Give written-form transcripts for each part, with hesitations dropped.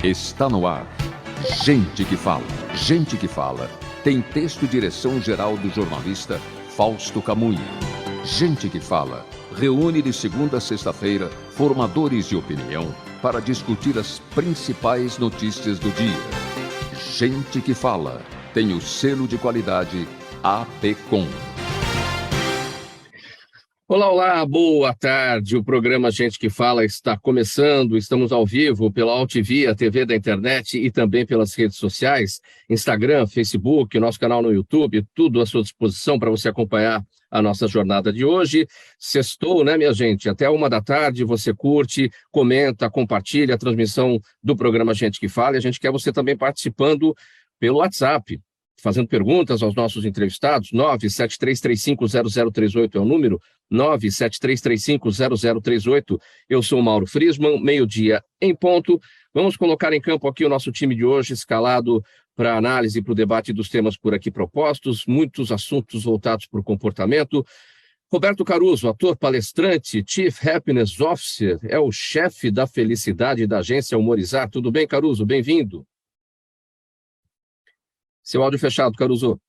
Está no ar. Gente que fala. Gente que fala. Tem texto e direção geral do jornalista Fausto Camunha. Gente que fala. Reúne de segunda a sexta-feira formadores de opinião para discutir as principais notícias do dia. Gente que fala. Tem o selo de qualidade APCOM. Olá, olá, boa tarde. O programa Gente que Fala está começando. Estamos ao vivo pela AltV, a TV da internet e também pelas redes sociais, Instagram, Facebook, nosso canal no YouTube, tudo à sua disposição para você acompanhar a nossa jornada de hoje. Sextou, né, minha gente? Até 13h você curte, comenta, compartilha a transmissão do programa Gente que Fala. E a gente quer você também participando pelo WhatsApp, fazendo perguntas aos nossos entrevistados. 973350038 é o número, 973350038. Eu sou o Mauro Friesman, meio-dia em ponto. Vamos colocar em campo aqui o nosso time de hoje, escalado para a análise e para o debate dos temas por aqui propostos, muitos assuntos voltados para o comportamento. Roberto Caruso, ator, palestrante, Chief Happiness Officer, é o chefe da felicidade da agência Humorizar. Tudo bem, Caruso? Bem-vindo. Seu áudio fechado, Caruso.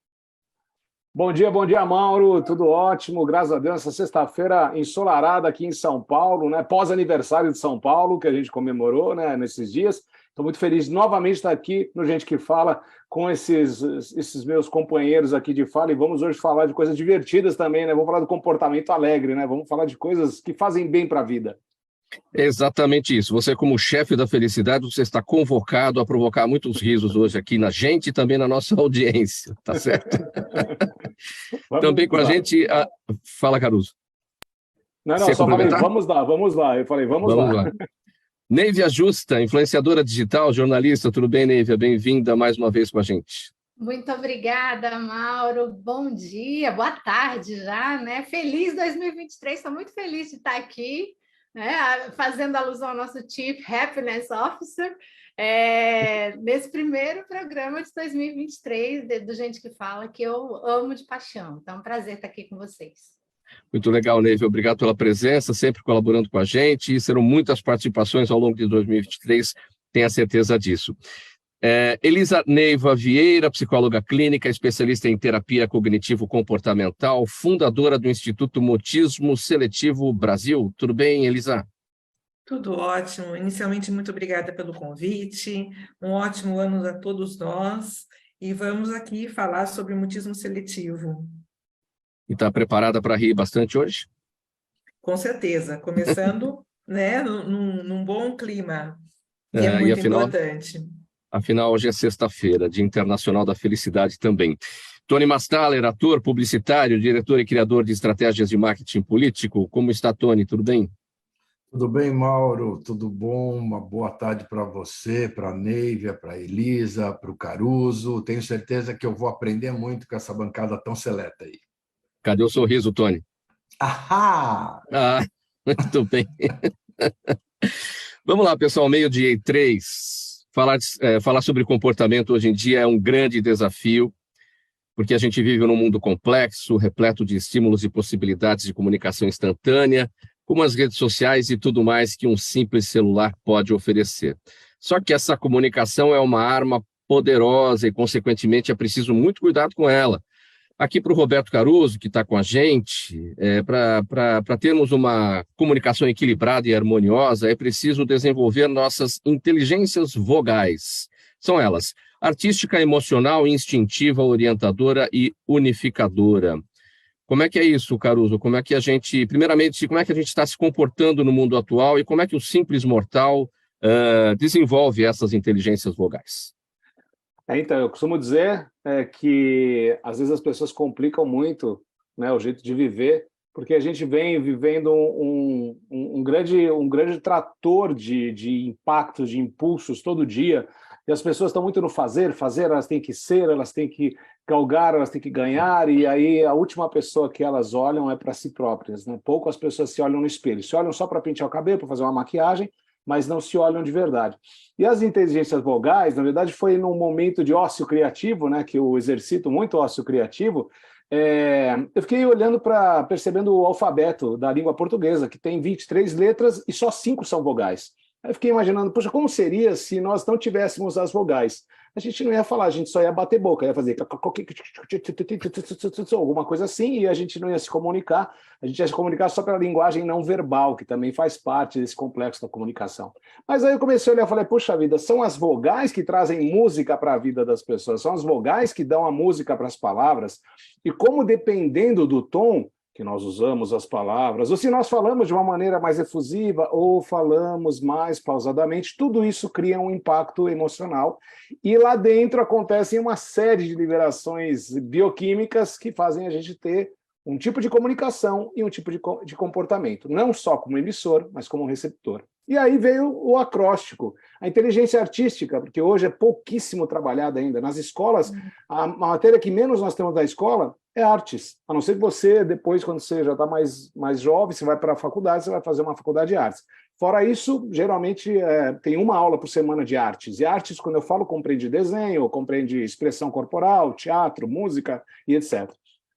Bom dia, Mauro. Tudo ótimo, graças a Deus. Essa sexta-feira ensolarada aqui em São Paulo, né? Pós-aniversário de São Paulo, que a gente comemorou, né, nesses dias. Estou muito feliz de novamente estar aqui no Gente que Fala com esses meus companheiros aqui de fala. E vamos hoje falar de coisas divertidas também, né? Vamos falar do comportamento alegre, né? Vamos falar de coisas que fazem bem para a vida. Exatamente isso. Você, como chefe da felicidade, você está convocado a provocar muitos risos hoje aqui na gente e também na nossa audiência, tá certo? Também com a gente... Fala, Caruso. Não, só falei, vamos lá. Eu falei, vamos lá. Neivia Justa, influenciadora digital, jornalista. Tudo bem, Neivia? Bem-vinda mais uma vez com a gente. Muito obrigada, Mauro. Bom dia, boa tarde já, né? Feliz 2023, estou muito feliz de estar aqui, né, fazendo alusão ao nosso Chief Happiness Officer, nesse primeiro programa de 2023 do Gente que Fala, que eu amo de paixão. Então, é um prazer estar aqui com vocês. Muito legal, Neivia. Obrigado pela presença, sempre colaborando com a gente. E serão muitas participações ao longo de 2023, tenha certeza disso. Elisa Neiva Vieira, psicóloga clínica, especialista em terapia cognitivo-comportamental, fundadora do Instituto Mutismo Seletivo Brasil. Tudo bem, Elisa? Tudo ótimo. Inicialmente, muito obrigada pelo convite. Um ótimo ano a todos nós. E vamos aqui falar sobre mutismo seletivo. E está preparada para rir bastante hoje? Com certeza. Começando né, num bom clima, que é muito importante. Afinal, hoje é sexta-feira, Dia Internacional da Felicidade também. Tony Mastaller, ator, publicitário, diretor e criador de estratégias de marketing político. Como está, Tony? Tudo bem? Tudo bem, Mauro? Tudo bom? Uma boa tarde para você, para a Neivia, para a Elisa, para o Caruso. Tenho certeza que eu vou aprender muito com essa bancada tão seleta aí. Cadê o sorriso, Tony? Ahá! Muito bem. Vamos lá, pessoal, 12:03. Falar sobre comportamento hoje em dia é um grande desafio, porque a gente vive num mundo complexo, repleto de estímulos e possibilidades de comunicação instantânea, como as redes sociais e tudo mais que um simples celular pode oferecer. Só que essa comunicação é uma arma poderosa e, consequentemente, é preciso muito cuidado com ela. Aqui para o Roberto Caruso, que está com a gente, para termos uma comunicação equilibrada e harmoniosa, é preciso desenvolver nossas inteligências vogais. São elas: artística, emocional, instintiva, orientadora e unificadora. Como é que é isso, Caruso? Primeiramente, como é que a gente está se comportando no mundo atual e como é que o simples mortal desenvolve essas inteligências vogais? Então, eu costumo dizer que às vezes as pessoas complicam muito, né, o jeito de viver, porque a gente vem vivendo um grande trator de impactos, de impulsos todo dia, e as pessoas estão muito no fazer, elas têm que ser, elas têm que galgar, elas têm que ganhar, e aí a última pessoa que elas olham é para si próprias, né? Pouco as pessoas se olham no espelho, se olham só para pentear o cabelo, para fazer uma maquiagem, mas não se olham de verdade. E as inteligências vogais, na verdade, foi num momento de ócio criativo, né, que eu exercito muito ócio criativo, eu fiquei percebendo o alfabeto da língua portuguesa, que tem 23 letras e só 5 são vogais. Aí eu fiquei imaginando, poxa, como seria se nós não tivéssemos as vogais? A gente não ia falar, a gente só ia bater boca, ia fazer alguma coisa assim, e a gente não ia se comunicar, a gente ia se comunicar só pela linguagem não verbal, que também faz parte desse complexo da comunicação. Mas aí eu comecei a olhar e falei, puxa vida, são as vogais que trazem música para a vida das pessoas, são as vogais que dão a música para as palavras, e como dependendo do tom que nós usamos as palavras, ou se nós falamos de uma maneira mais efusiva ou falamos mais pausadamente, tudo isso cria um impacto emocional. E lá dentro acontecem uma série de liberações bioquímicas que fazem a gente ter um tipo de comunicação e um tipo de comportamento, não só como emissor, mas como receptor. E aí veio o acróstico, a inteligência artística, porque hoje é pouquíssimo trabalhada ainda. Nas escolas, a matéria que menos nós temos da escola é artes. A não ser que você, depois, quando você já está mais jovem, você vai para a faculdade, você vai fazer uma faculdade de artes. Fora isso, geralmente tem uma aula por semana de artes. E artes, quando eu falo, compreende desenho, compreende expressão corporal, teatro, música e etc.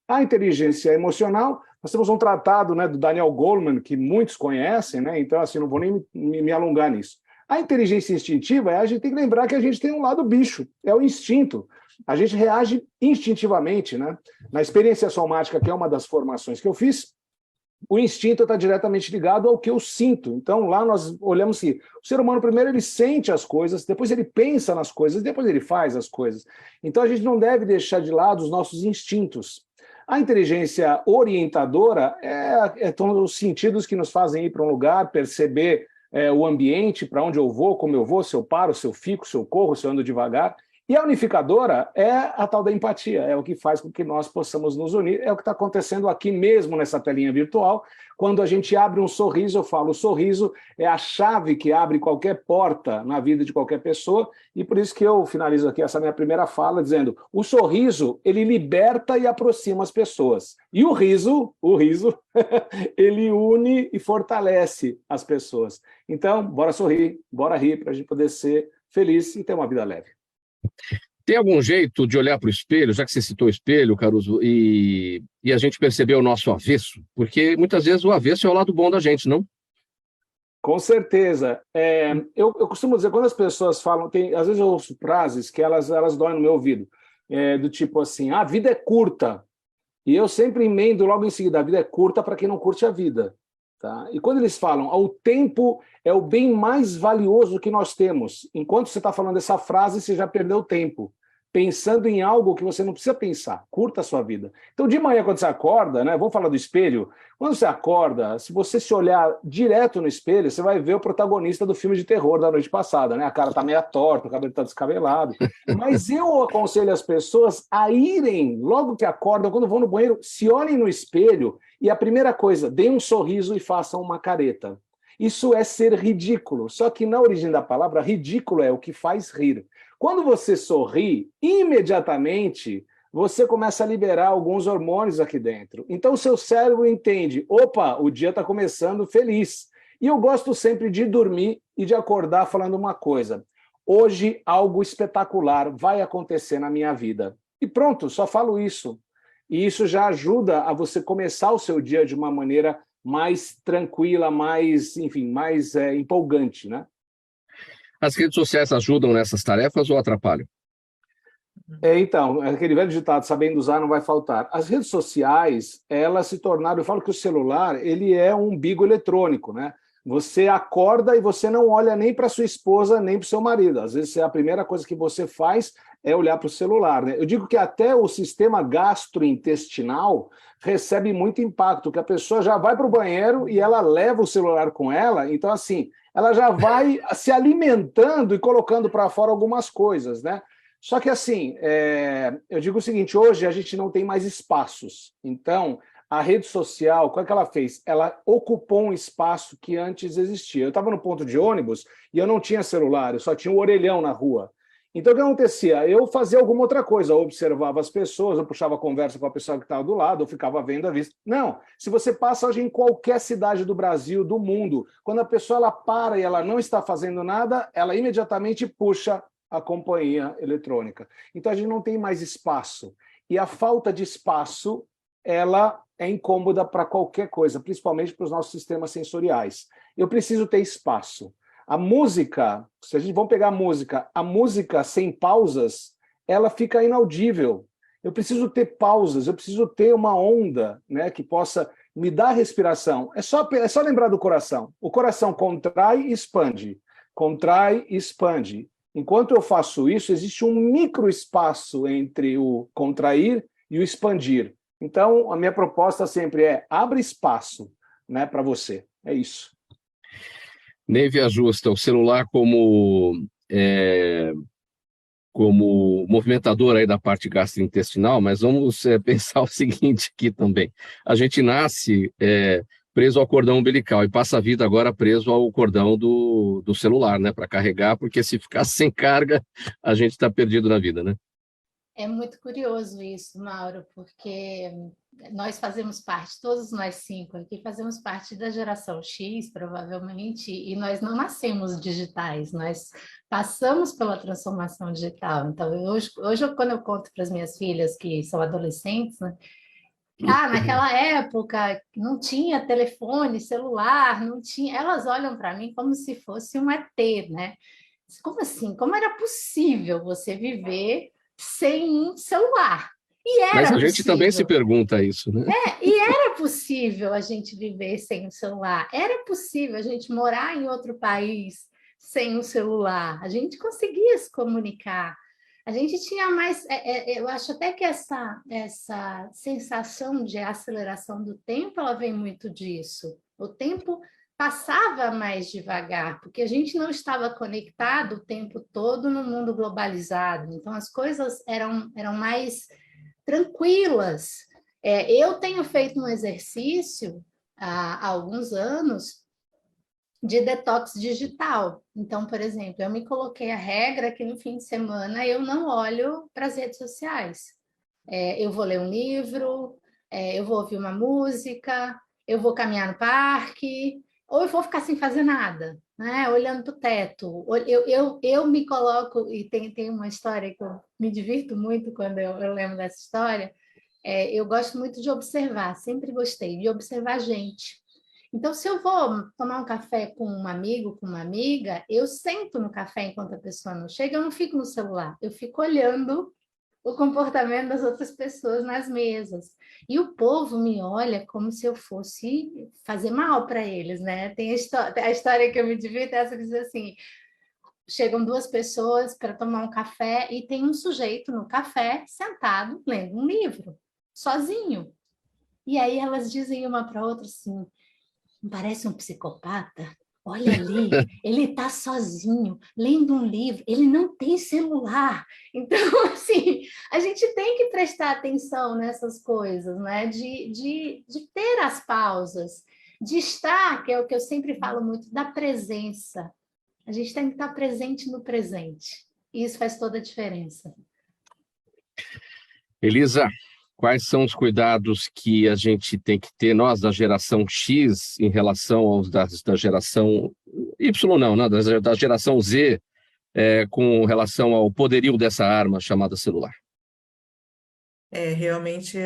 A inteligência emocional, nós temos um tratado, né, do Daniel Goleman, que muitos conhecem, né, então assim, não vou nem me alongar nisso. A inteligência instintiva, a gente tem que lembrar que a gente tem um lado bicho, é o instinto. A gente reage instintivamente, né? Na experiência somática, que é uma das formações que eu fiz, o instinto está diretamente ligado ao que eu sinto. Então, lá nós olhamos que o ser humano, primeiro, ele sente as coisas, depois ele pensa nas coisas, depois ele faz as coisas. Então, a gente não deve deixar de lado os nossos instintos. A inteligência orientadora são os sentidos que nos fazem ir para um lugar, perceber o ambiente, para onde eu vou, como eu vou, se eu paro, se eu fico, se eu corro, se eu ando devagar. E a unificadora é a tal da empatia, é o que faz com que nós possamos nos unir, é o que está acontecendo aqui mesmo nessa telinha virtual. Quando a gente abre um sorriso, eu falo, o sorriso é a chave que abre qualquer porta na vida de qualquer pessoa, e por isso que eu finalizo aqui essa minha primeira fala dizendo, o sorriso, ele liberta e aproxima as pessoas. E o riso, ele une e fortalece as pessoas. Então, bora sorrir, bora rir, para a gente poder ser feliz e ter uma vida leve. Tem algum jeito de olhar para o espelho, já que você citou o espelho, Caruso, e a gente perceber o nosso avesso? Porque muitas vezes o avesso é o lado bom da gente, não? Com certeza. Eu costumo dizer, quando as pessoas falam, às vezes eu ouço frases que elas doem no meu ouvido, do tipo assim, a vida é curta. E eu sempre emendo logo em seguida, a vida é curta para quem não curte a vida. Tá? E quando eles falam, o tempo é o bem mais valioso que nós temos. Enquanto você está falando essa frase, você já perdeu o tempo. Pensando em algo que você não precisa pensar. Curta a sua vida. Então, de manhã, quando você acorda, né? Vamos falar do espelho. Quando você acorda, se você se olhar direto no espelho, você vai ver o protagonista do filme de terror da noite passada, né? A cara está meio torta, o cabelo está descabelado. Mas eu aconselho as pessoas a irem, logo que acordam, quando vão no banheiro, se olhem no espelho e a primeira coisa, deem um sorriso e façam uma careta. Isso é ser ridículo. Só que na origem da palavra, ridículo é o que faz rir. Quando você sorri, imediatamente você começa a liberar alguns hormônios aqui dentro. Então, o seu cérebro entende, opa, o dia está começando feliz. E eu gosto sempre de dormir e de acordar falando uma coisa. Hoje, algo espetacular vai acontecer na minha vida. E pronto, só falo isso. E isso já ajuda a você começar o seu dia de uma maneira mais tranquila, mais empolgante, né? As redes sociais ajudam nessas tarefas ou atrapalham? Então, aquele velho ditado, sabendo usar, não vai faltar. As redes sociais, elas se tornaram, eu falo que o celular, ele é um umbigo eletrônico, né? Você acorda e você não olha nem para sua esposa, nem para o seu marido. Às vezes, a primeira coisa que você faz é olhar para o celular, né? Eu digo que até o sistema gastrointestinal recebe muito impacto, que a pessoa já vai para o banheiro e ela leva o celular com ela, então, assim, ela já vai se alimentando e colocando para fora algumas coisas, né? Só que, assim, eu digo o seguinte, hoje a gente não tem mais espaços. Então, a rede social, qual é que ela fez? Ela ocupou um espaço que antes existia. Eu estava no ponto de ônibus e eu não tinha celular, eu só tinha um orelhão na rua. Então, o que acontecia? Eu fazia alguma outra coisa, eu observava as pessoas, eu puxava conversa com a pessoa que estava do lado, eu ficava vendo a vista. Não, se você passa hoje em qualquer cidade do Brasil, do mundo, quando a pessoa ela para e ela não está fazendo nada, ela imediatamente puxa a companhia eletrônica. Então, a gente não tem mais espaço. E a falta de espaço, ela é incômoda para qualquer coisa, principalmente para os nossos sistemas sensoriais. Eu preciso ter espaço. A música, se a gente vamos pegar a música sem pausas, ela fica inaudível. Eu preciso ter pausas, eu preciso ter uma onda, né, que possa me dar respiração. É só lembrar do coração. O coração contrai e expande. Contrai e expande. Enquanto eu faço isso, existe um microespaço entre o contrair e o expandir. Então, a minha proposta sempre é: abre espaço, né, para você. É isso. Neve ajusta o celular como movimentador aí da parte gastrointestinal, mas vamos pensar o seguinte aqui também. A gente nasce preso ao cordão umbilical e passa a vida agora preso ao cordão do celular, né, para carregar, porque se ficar sem carga, a gente está perdido na vida, né? É muito curioso isso, Mauro, porque nós fazemos parte, todos nós 5 aqui, fazemos parte da geração X, provavelmente, e nós não nascemos digitais, nós passamos pela transformação digital. Então, hoje quando eu conto para as minhas filhas, que são adolescentes, né? Naquela época não tinha telefone, celular, não tinha. Elas olham para mim como se fosse um ET, né? Como assim? Como era possível você viver sem um celular? E era Mas a gente possível. também se pergunta isso, né? E era possível a gente viver sem um celular. Era possível a gente morar em outro país sem um celular. A gente conseguia se comunicar. A gente tinha mais... eu acho até que essa sensação de aceleração do tempo, ela vem muito disso. O tempo passava mais devagar, porque a gente não estava conectado o tempo todo no mundo globalizado. Então, as coisas eram mais tranquilas. Eu tenho feito um exercício há alguns anos de detox digital. Então, por exemplo, eu me coloquei a regra que no fim de semana eu não olho para as redes sociais. Eu vou ler um livro, eu vou ouvir uma música, eu vou caminhar no parque, ou eu vou ficar sem fazer nada, né? Olhando para o teto. Eu me coloco, e tem uma história que eu me divirto muito quando eu lembro dessa história. Eu gosto muito de observar, sempre gostei de observar gente. Então, se eu vou tomar um café com um amigo, com uma amiga, eu sento no café enquanto a pessoa não chega, eu não fico no celular, eu fico olhando o comportamento das outras pessoas nas mesas. E o povo me olha como se eu fosse fazer mal para eles, né? Tem a história que eu me divirto, essa que diz assim: chegam 2 pessoas para tomar um café e tem um sujeito no café sentado lendo um livro, sozinho. E aí elas dizem uma para outra assim: parece um psicopata. Olha ali, ele está sozinho, lendo um livro, ele não tem celular. Então, assim, a gente tem que prestar atenção nessas coisas, né? De ter as pausas, de estar, que é o que eu sempre falo muito, da presença. A gente tem que estar presente no presente. E isso faz toda a diferença. Elisa, quais são os cuidados que a gente tem que ter, nós, da geração X, em relação aos da geração Y, não, da geração Z, com relação ao poderio dessa arma chamada celular? Realmente,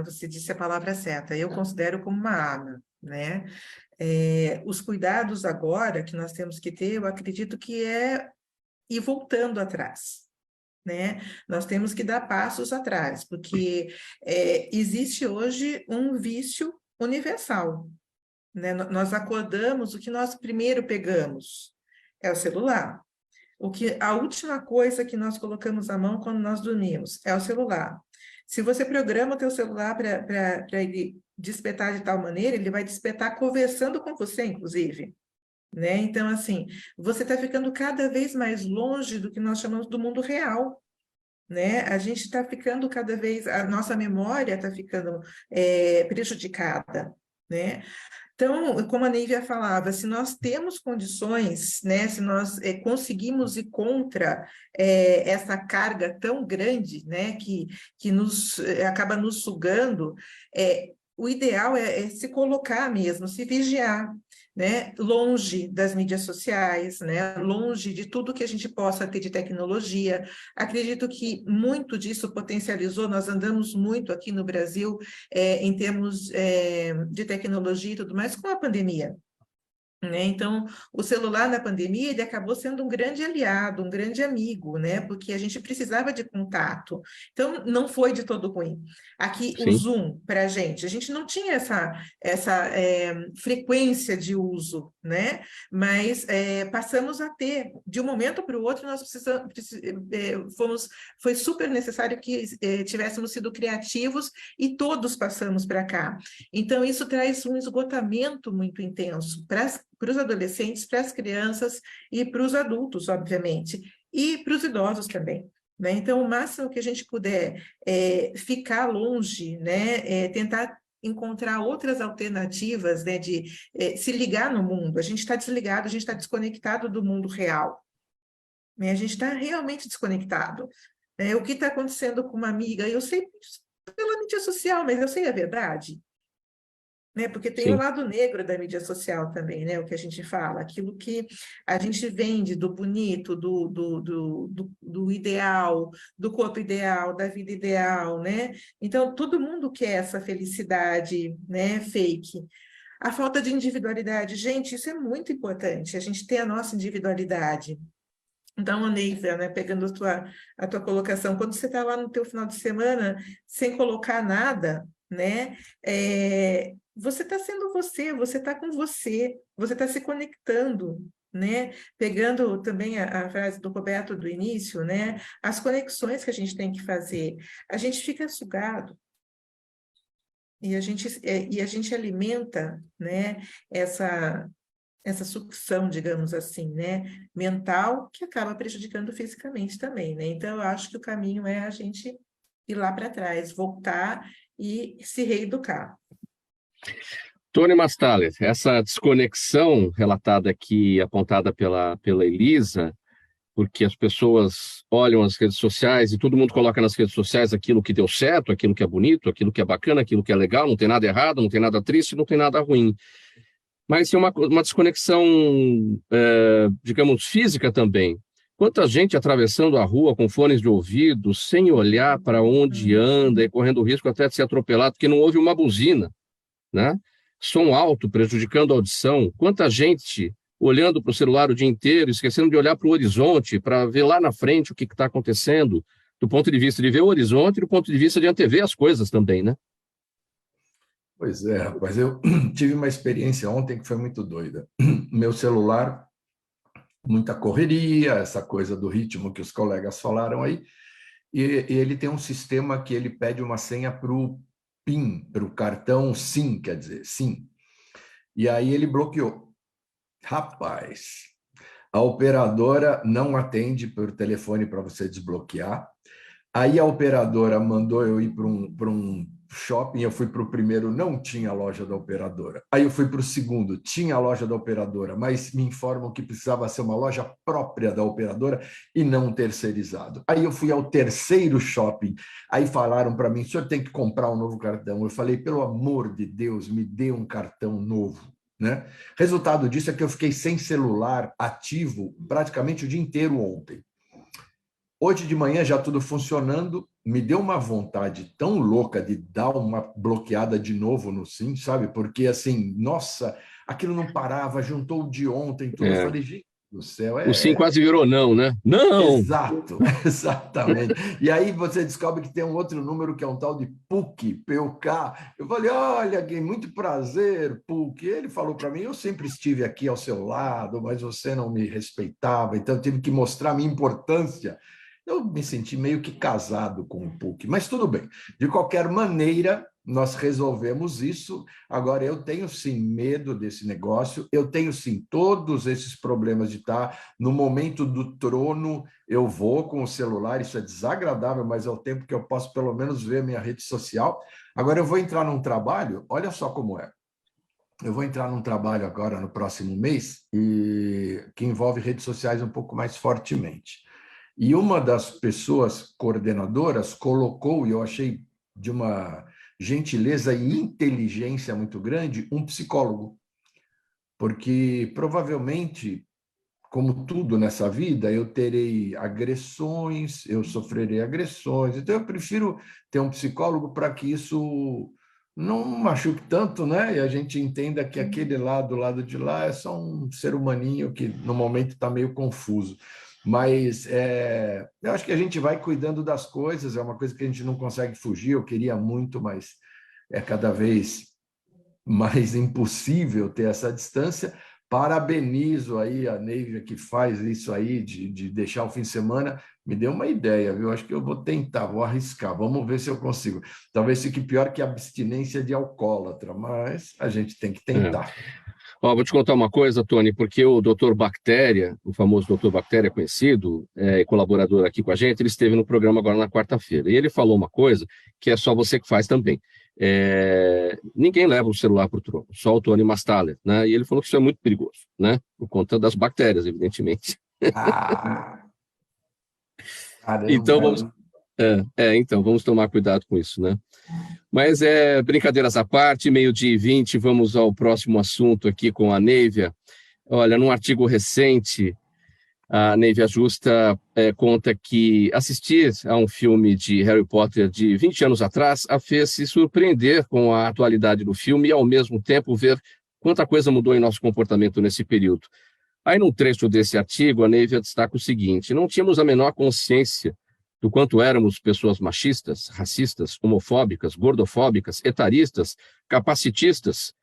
você disse a palavra certa. Eu considero como uma arma, né? Os cuidados agora que nós temos que ter, eu acredito que é ir voltando atrás, né? Nós temos que dar passos atrás, porque existe hoje um vício universal, né? Nós acordamos, o que nós primeiro pegamos é o celular. A última coisa que nós colocamos à mão quando nós dormimos é o celular. Se você programa o teu celular para ele despertar de tal maneira, ele vai despertar conversando com você, inclusive, né? Então, assim, você está ficando cada vez mais longe do que nós chamamos do mundo real, né? A gente está ficando cada vez, a nossa memória está ficando prejudicada, né? Então, como a Nívia falava, se nós temos condições, né, se nós conseguimos ir contra essa carga tão grande, né, que acaba nos sugando, o ideal é se colocar mesmo, se vigiar, né, longe das mídias sociais, né, longe de tudo que a gente possa ter de tecnologia. Acredito que muito disso potencializou, nós andamos muito aqui no Brasil em termos de tecnologia e tudo mais com a pandemia. né? Então, o celular na pandemia ele acabou sendo um grande aliado, um grande amigo, né? Porque a gente precisava de contato. Então, não foi de todo ruim. Aqui, o Sim. Zoom, para a gente não tinha essa frequência de uso, né? Mas passamos a ter, de um momento para o outro, nós foi super necessário que tivéssemos sido criativos e todos passamos para cá. Então, isso traz um esgotamento muito intenso para os adolescentes, para as crianças e para os adultos, obviamente, e para os idosos também. Né? Então, o máximo que a gente puder ficar longe, né? Tentar encontrar outras alternativas, né? De se ligar no mundo. A gente está desligado, a gente está desconectado do mundo real. Né? A gente está realmente desconectado. O que está acontecendo com uma amiga, eu sei pela mídia social, mas eu sei a verdade. Né? Porque tem o Sim. lado negro da mídia social também, né? O que a gente fala, aquilo que a gente vende do bonito, do ideal, do corpo ideal, da vida ideal, né? Então, todo mundo quer essa felicidade, né? Fake. A falta de individualidade, gente, isso é muito importante, a gente ter a nossa individualidade. Então, Neiva, né, pegando a tua colocação, quando você está lá no teu final de semana, sem colocar nada, né, você está sendo você está com você está se conectando, né, pegando também a frase do Roberto do início, né, as conexões que a gente tem que fazer, a gente fica sugado, e a gente alimenta, né, essa sucção, digamos assim, né, mental, que acaba prejudicando fisicamente também, né? Então, eu acho que o caminho é a gente ir lá para trás, voltar e se reeducar. Tony Mastaler, essa desconexão relatada aqui, apontada pela Elisa, porque as pessoas olham as redes sociais e todo mundo coloca nas redes sociais aquilo que deu certo, aquilo que é bonito, aquilo que é bacana, aquilo que é legal, não tem nada errado, não tem nada triste, não tem nada ruim. Mas tem uma desconexão, digamos, física também. Quanta gente atravessando a rua com fones de ouvido, sem olhar para onde anda e correndo o risco até de ser atropelado, porque não houve uma buzina, né? Som alto, prejudicando a audição. Quanta gente olhando para o celular o dia inteiro, esquecendo de olhar para o horizonte, para ver lá na frente o que está acontecendo, do ponto de vista de ver o horizonte e do ponto de vista de antever as coisas também, né? Pois é, rapaz, eu tive uma experiência ontem que foi muito doida. Meu celular, muita correria, essa coisa do ritmo que os colegas falaram aí, e ele tem um sistema que ele pede uma senha para o PIN, para o cartão SIM, quer dizer, SIM. E aí ele bloqueou. Rapaz, a operadora não atende por telefone para você desbloquear. Aí a operadora mandou eu ir para um shopping, eu fui para o primeiro, não tinha a loja da operadora. Aí eu fui para o segundo, tinha a loja da operadora, mas me informam que precisava ser uma loja própria da operadora e não terceirizado. Aí eu fui ao terceiro shopping, aí falaram para mim, o senhor tem que comprar um novo cartão. Eu falei, pelo amor de Deus, me dê um cartão novo. Né? Resultado disso é que eu fiquei sem celular ativo praticamente o dia inteiro ontem. Hoje de manhã, já tudo funcionando, me deu uma vontade tão louca de dar uma bloqueada de novo no SIM, sabe? Porque, assim, nossa, aquilo não parava, juntou o de ontem, tudo. Eu falei, gente do céu, O sim quase virou não, né? Não! Exato, exatamente. E aí você descobre que tem um outro número que é um tal de PUC, P-U-K. Eu falei, olha, muito prazer, PUC. Ele falou para mim, eu sempre estive aqui ao seu lado, mas você não me respeitava, então eu tive que mostrar a minha importância. Eu me senti meio que casado com o PUC, mas tudo bem. De qualquer maneira, nós resolvemos isso. Agora, eu tenho sim medo desse negócio, eu tenho sim todos esses problemas de estar no momento do trono, eu vou com o celular, isso é desagradável, mas é o tempo que eu posso pelo menos ver minha rede social. Agora, eu vou entrar num trabalho, olha só como é. Eu vou entrar num trabalho agora no próximo mês, que envolve redes sociais um pouco mais fortemente. E uma das pessoas coordenadoras colocou, e eu achei de uma gentileza e inteligência muito grande, um psicólogo. Porque provavelmente, como tudo nessa vida, eu terei agressões, eu sofrerei agressões. Então, eu prefiro ter um psicólogo para que isso não machuque tanto, né? E a gente entenda que aquele lá do lado de lá é só um ser humaninho que no momento está meio confuso. Mas eu acho que a gente vai cuidando das coisas, é uma coisa que a gente não consegue fugir. Eu queria muito, mas é cada vez mais impossível ter essa distância. Parabenizo aí a Neivia que faz isso aí de deixar o fim de semana. Me deu uma ideia, viu? Acho que eu vou tentar, vou arriscar. Vamos ver se eu consigo. Talvez fique pior que a abstinência de alcoólatra, mas a gente tem que tentar. Ó, vou te contar uma coisa, Tony, porque o Dr. Bactéria, o famoso Dr. Bactéria conhecido, colaborador aqui com a gente, ele esteve no programa agora na quarta-feira. E ele falou uma coisa que é só você que faz também. Ninguém leva o celular para o trono, só o Tony Mastaler, né? E ele falou que isso é muito perigoso, né? Por conta das bactérias, evidentemente. Caramba, Então vamos tomar cuidado com isso, né? Mas brincadeiras à parte, 12h20, vamos ao próximo assunto aqui com a Neivia. Olha, num artigo recente, a Neivia Justa conta que assistir a um filme de Harry Potter de 20 anos atrás a fez se surpreender com a atualidade do filme e, ao mesmo tempo, ver quanta coisa mudou em nosso comportamento nesse período. Aí, num trecho desse artigo, a Neivia destaca o seguinte: não tínhamos a menor consciência do quanto éramos pessoas machistas, racistas, homofóbicas, gordofóbicas, etaristas, capacitistas,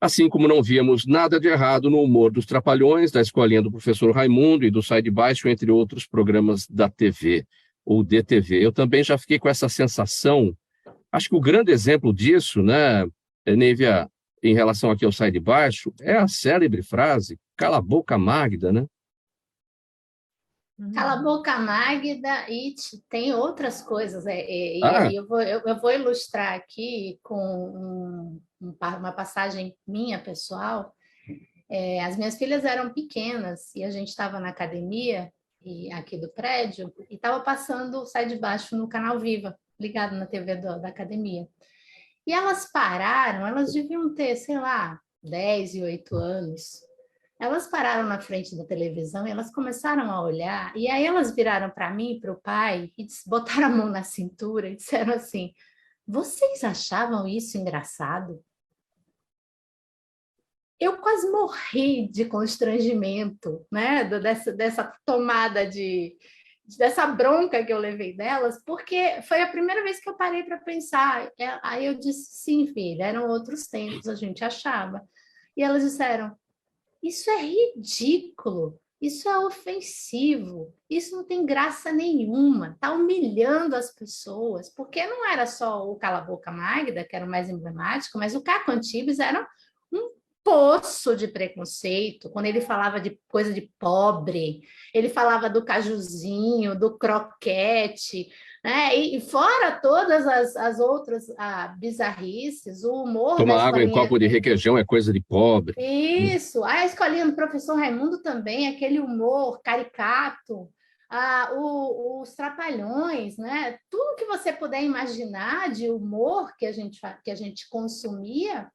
assim como não víamos nada de errado no humor dos Trapalhões, da Escolinha do Professor Raimundo e do Sai de Baixo, entre outros programas da TV ou DTV. Eu também já fiquei com essa sensação. Acho que o grande exemplo disso, né, Neivia, em relação aqui ao Sai de Baixo, é a célebre frase "Cala a boca, Magda", né? Cala a boca, Magda, e tem outras coisas. Eu vou ilustrar aqui com uma passagem minha, pessoal. As minhas filhas eram pequenas e a gente estava na academia aqui do prédio e estava passando o Sai de Baixo no canal Viva, ligado na TV da academia. E elas pararam, elas deviam ter, sei lá, 10 e 8 anos. Elas pararam na frente da televisão e elas começaram a olhar, e aí elas viraram para mim e para o pai e botaram a mão na cintura e disseram assim: vocês achavam isso engraçado? Eu quase morri de constrangimento, né? Dessa tomada dessa bronca que eu levei delas, porque foi a primeira vez que eu parei para pensar. Aí eu disse: sim, filha, eram outros tempos, a gente achava. E elas disseram: isso é ridículo, isso é ofensivo, isso não tem graça nenhuma, está humilhando as pessoas, porque não era só o Cala a Boca Magda, que era o mais emblemático, mas o Caco Antibes era um poço de preconceito. Quando ele falava de coisa de pobre, ele falava do cajuzinho, do croquete, né? E fora todas as outras bizarrices, o humor Tomar da água em escolinha... copo de requeijão é coisa de pobre. Isso, a escolinha do professor Raimundo também, aquele humor caricato, os Trapalhões, né? Tudo que você puder imaginar de humor que a gente consumia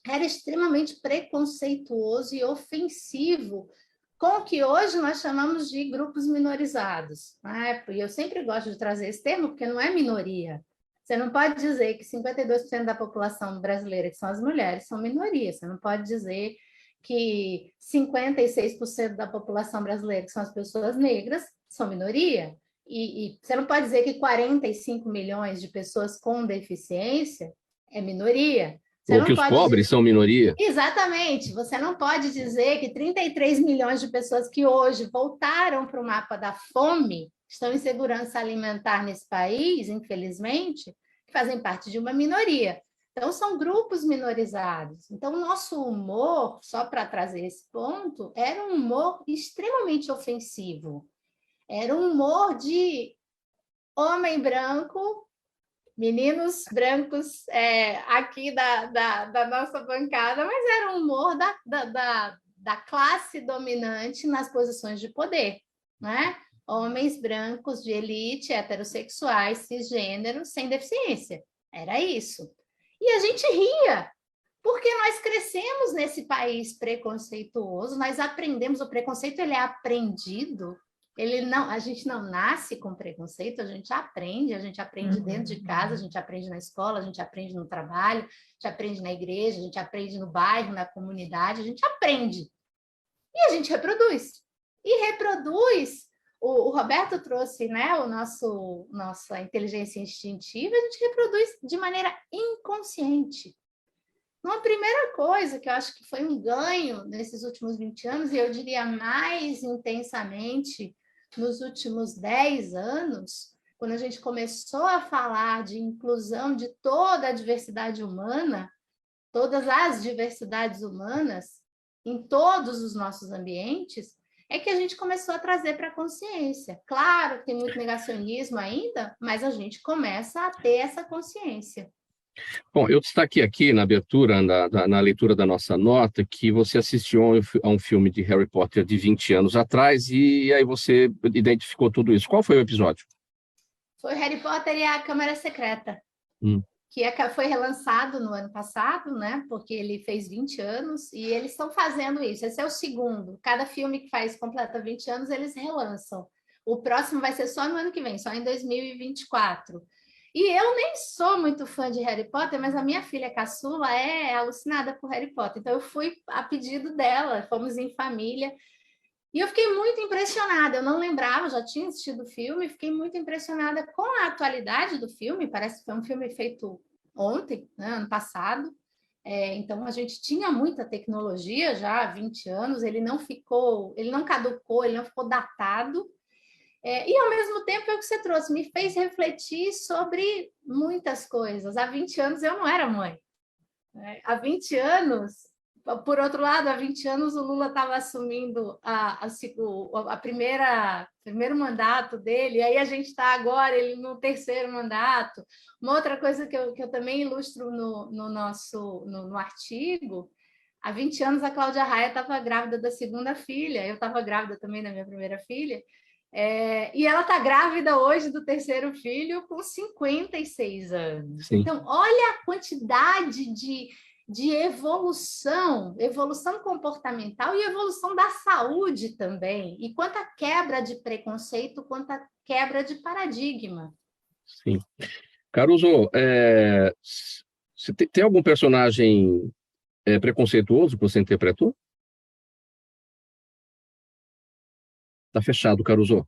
era extremamente preconceituoso e ofensivo, com o que hoje nós chamamos de grupos minorizados, né? E eu sempre gosto de trazer esse termo, porque não é minoria. Você não pode dizer que 52% da população brasileira, que são as mulheres, são minoria. Você não pode dizer que 56% da população brasileira, que são as pessoas negras, são minoria. E você não pode dizer que 45 milhões de pessoas com deficiência é minoria. Ou que os pobres são minoria. Exatamente. Você não pode dizer que 33 milhões de pessoas que hoje voltaram para o mapa da fome estão em segurança alimentar nesse país, infelizmente, que fazem parte de uma minoria. Então, são grupos minorizados. Então, o nosso humor, só para trazer esse ponto, era um humor extremamente ofensivo. Era um humor de homem branco, meninos brancos aqui da nossa bancada, mas era um humor da classe dominante nas posições de poder, né? Homens brancos de elite, heterossexuais, cisgêneros, sem deficiência. Era isso. E a gente ria, porque nós crescemos nesse país preconceituoso, nós aprendemos, o preconceito ele é aprendido, A gente não nasce com preconceito, a gente aprende dentro de casa, a gente aprende na escola, a gente aprende no trabalho, a gente aprende na igreja, a gente aprende no bairro, na comunidade, a gente aprende. E a gente reproduz. E reproduz. O Roberto trouxe, né, nossa inteligência instintiva, a gente reproduz de maneira inconsciente. Uma primeira coisa que eu acho que foi um ganho nesses últimos 20 anos, e eu diria mais intensamente nos últimos 10 anos, quando a gente começou a falar de inclusão de toda a diversidade humana, todas as diversidades humanas, em todos os nossos ambientes, é que a gente começou a trazer para a consciência. Claro que tem muito negacionismo ainda, mas a gente começa a ter essa consciência. Bom, eu destaquei aqui na abertura, na leitura da nossa nota, que você assistiu a um filme de Harry Potter de 20 anos atrás e aí você identificou tudo isso. Qual foi o episódio? Foi Harry Potter e a Câmara Secreta, que foi relançado no ano passado, né? Porque ele fez 20 anos e eles estão fazendo isso. Esse é o segundo. Cada filme que completa 20 anos, eles relançam. O próximo vai ser só no ano que vem, só em 2024. E eu nem sou muito fã de Harry Potter, mas a minha filha caçula é alucinada por Harry Potter. Então, eu fui a pedido dela, fomos em família. E eu fiquei muito impressionada. Eu não lembrava, já tinha assistido o filme, fiquei muito impressionada com a atualidade do filme. Parece que foi um filme feito ontem, né, ano passado. Então, a gente tinha muita tecnologia já há 20 anos, ele não caducou, ele não ficou datado. E, ao mesmo tempo, é o que você trouxe, me fez refletir sobre muitas coisas. Há 20 anos eu não era mãe. Há 20 anos, por outro lado, há 20 anos o Lula estava assumindo primeiro mandato dele, e aí a gente está agora ele no terceiro mandato. Uma outra coisa que eu também ilustro no artigo, há 20 anos a Cláudia Raia estava grávida da segunda filha, eu estava grávida também da minha primeira filha, e ela está grávida hoje do terceiro filho com 56 anos. Sim. Então, olha a quantidade de evolução comportamental e evolução da saúde também, e quanta quebra de preconceito, quanta quebra de paradigma. Sim. Caruso, você tem algum personagem preconceituoso que você interpretou? Está fechado, Caruso.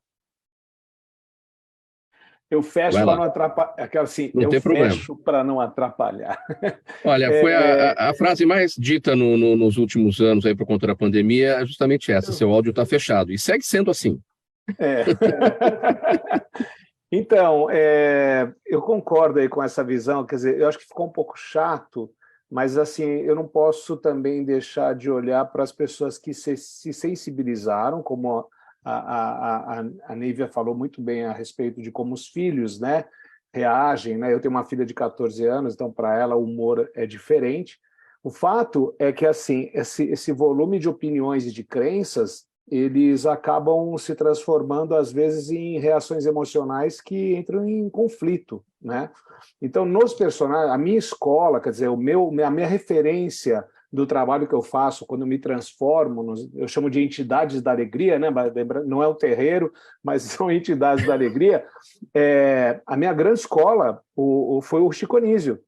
Eu fecho para não atrapalhar. Assim, não eu fecho para não atrapalhar. Olha, foi a frase mais dita nos últimos anos aí por conta da pandemia, é justamente essa: seu áudio está fechado. E segue sendo assim. Então, eu concordo aí com essa visão. Quer dizer, eu acho que ficou um pouco chato, mas assim, eu não posso também deixar de olhar para as pessoas que se sensibilizaram, como a Nívia falou muito bem a respeito de como os filhos, né, reagem, né? Eu tenho uma filha de 14 anos, então para ela o humor é diferente. O fato é que assim, esse volume de opiniões e de crenças, eles acabam se transformando às vezes em reações emocionais que entram em conflito, né? Então, nos personagens, a minha escola, quer dizer, a minha referência do trabalho que eu faço, quando eu me transformo, eu chamo de entidades da alegria, né? Não é um terreiro, mas são entidades da alegria. A minha grande escola foi o Chico Anísio.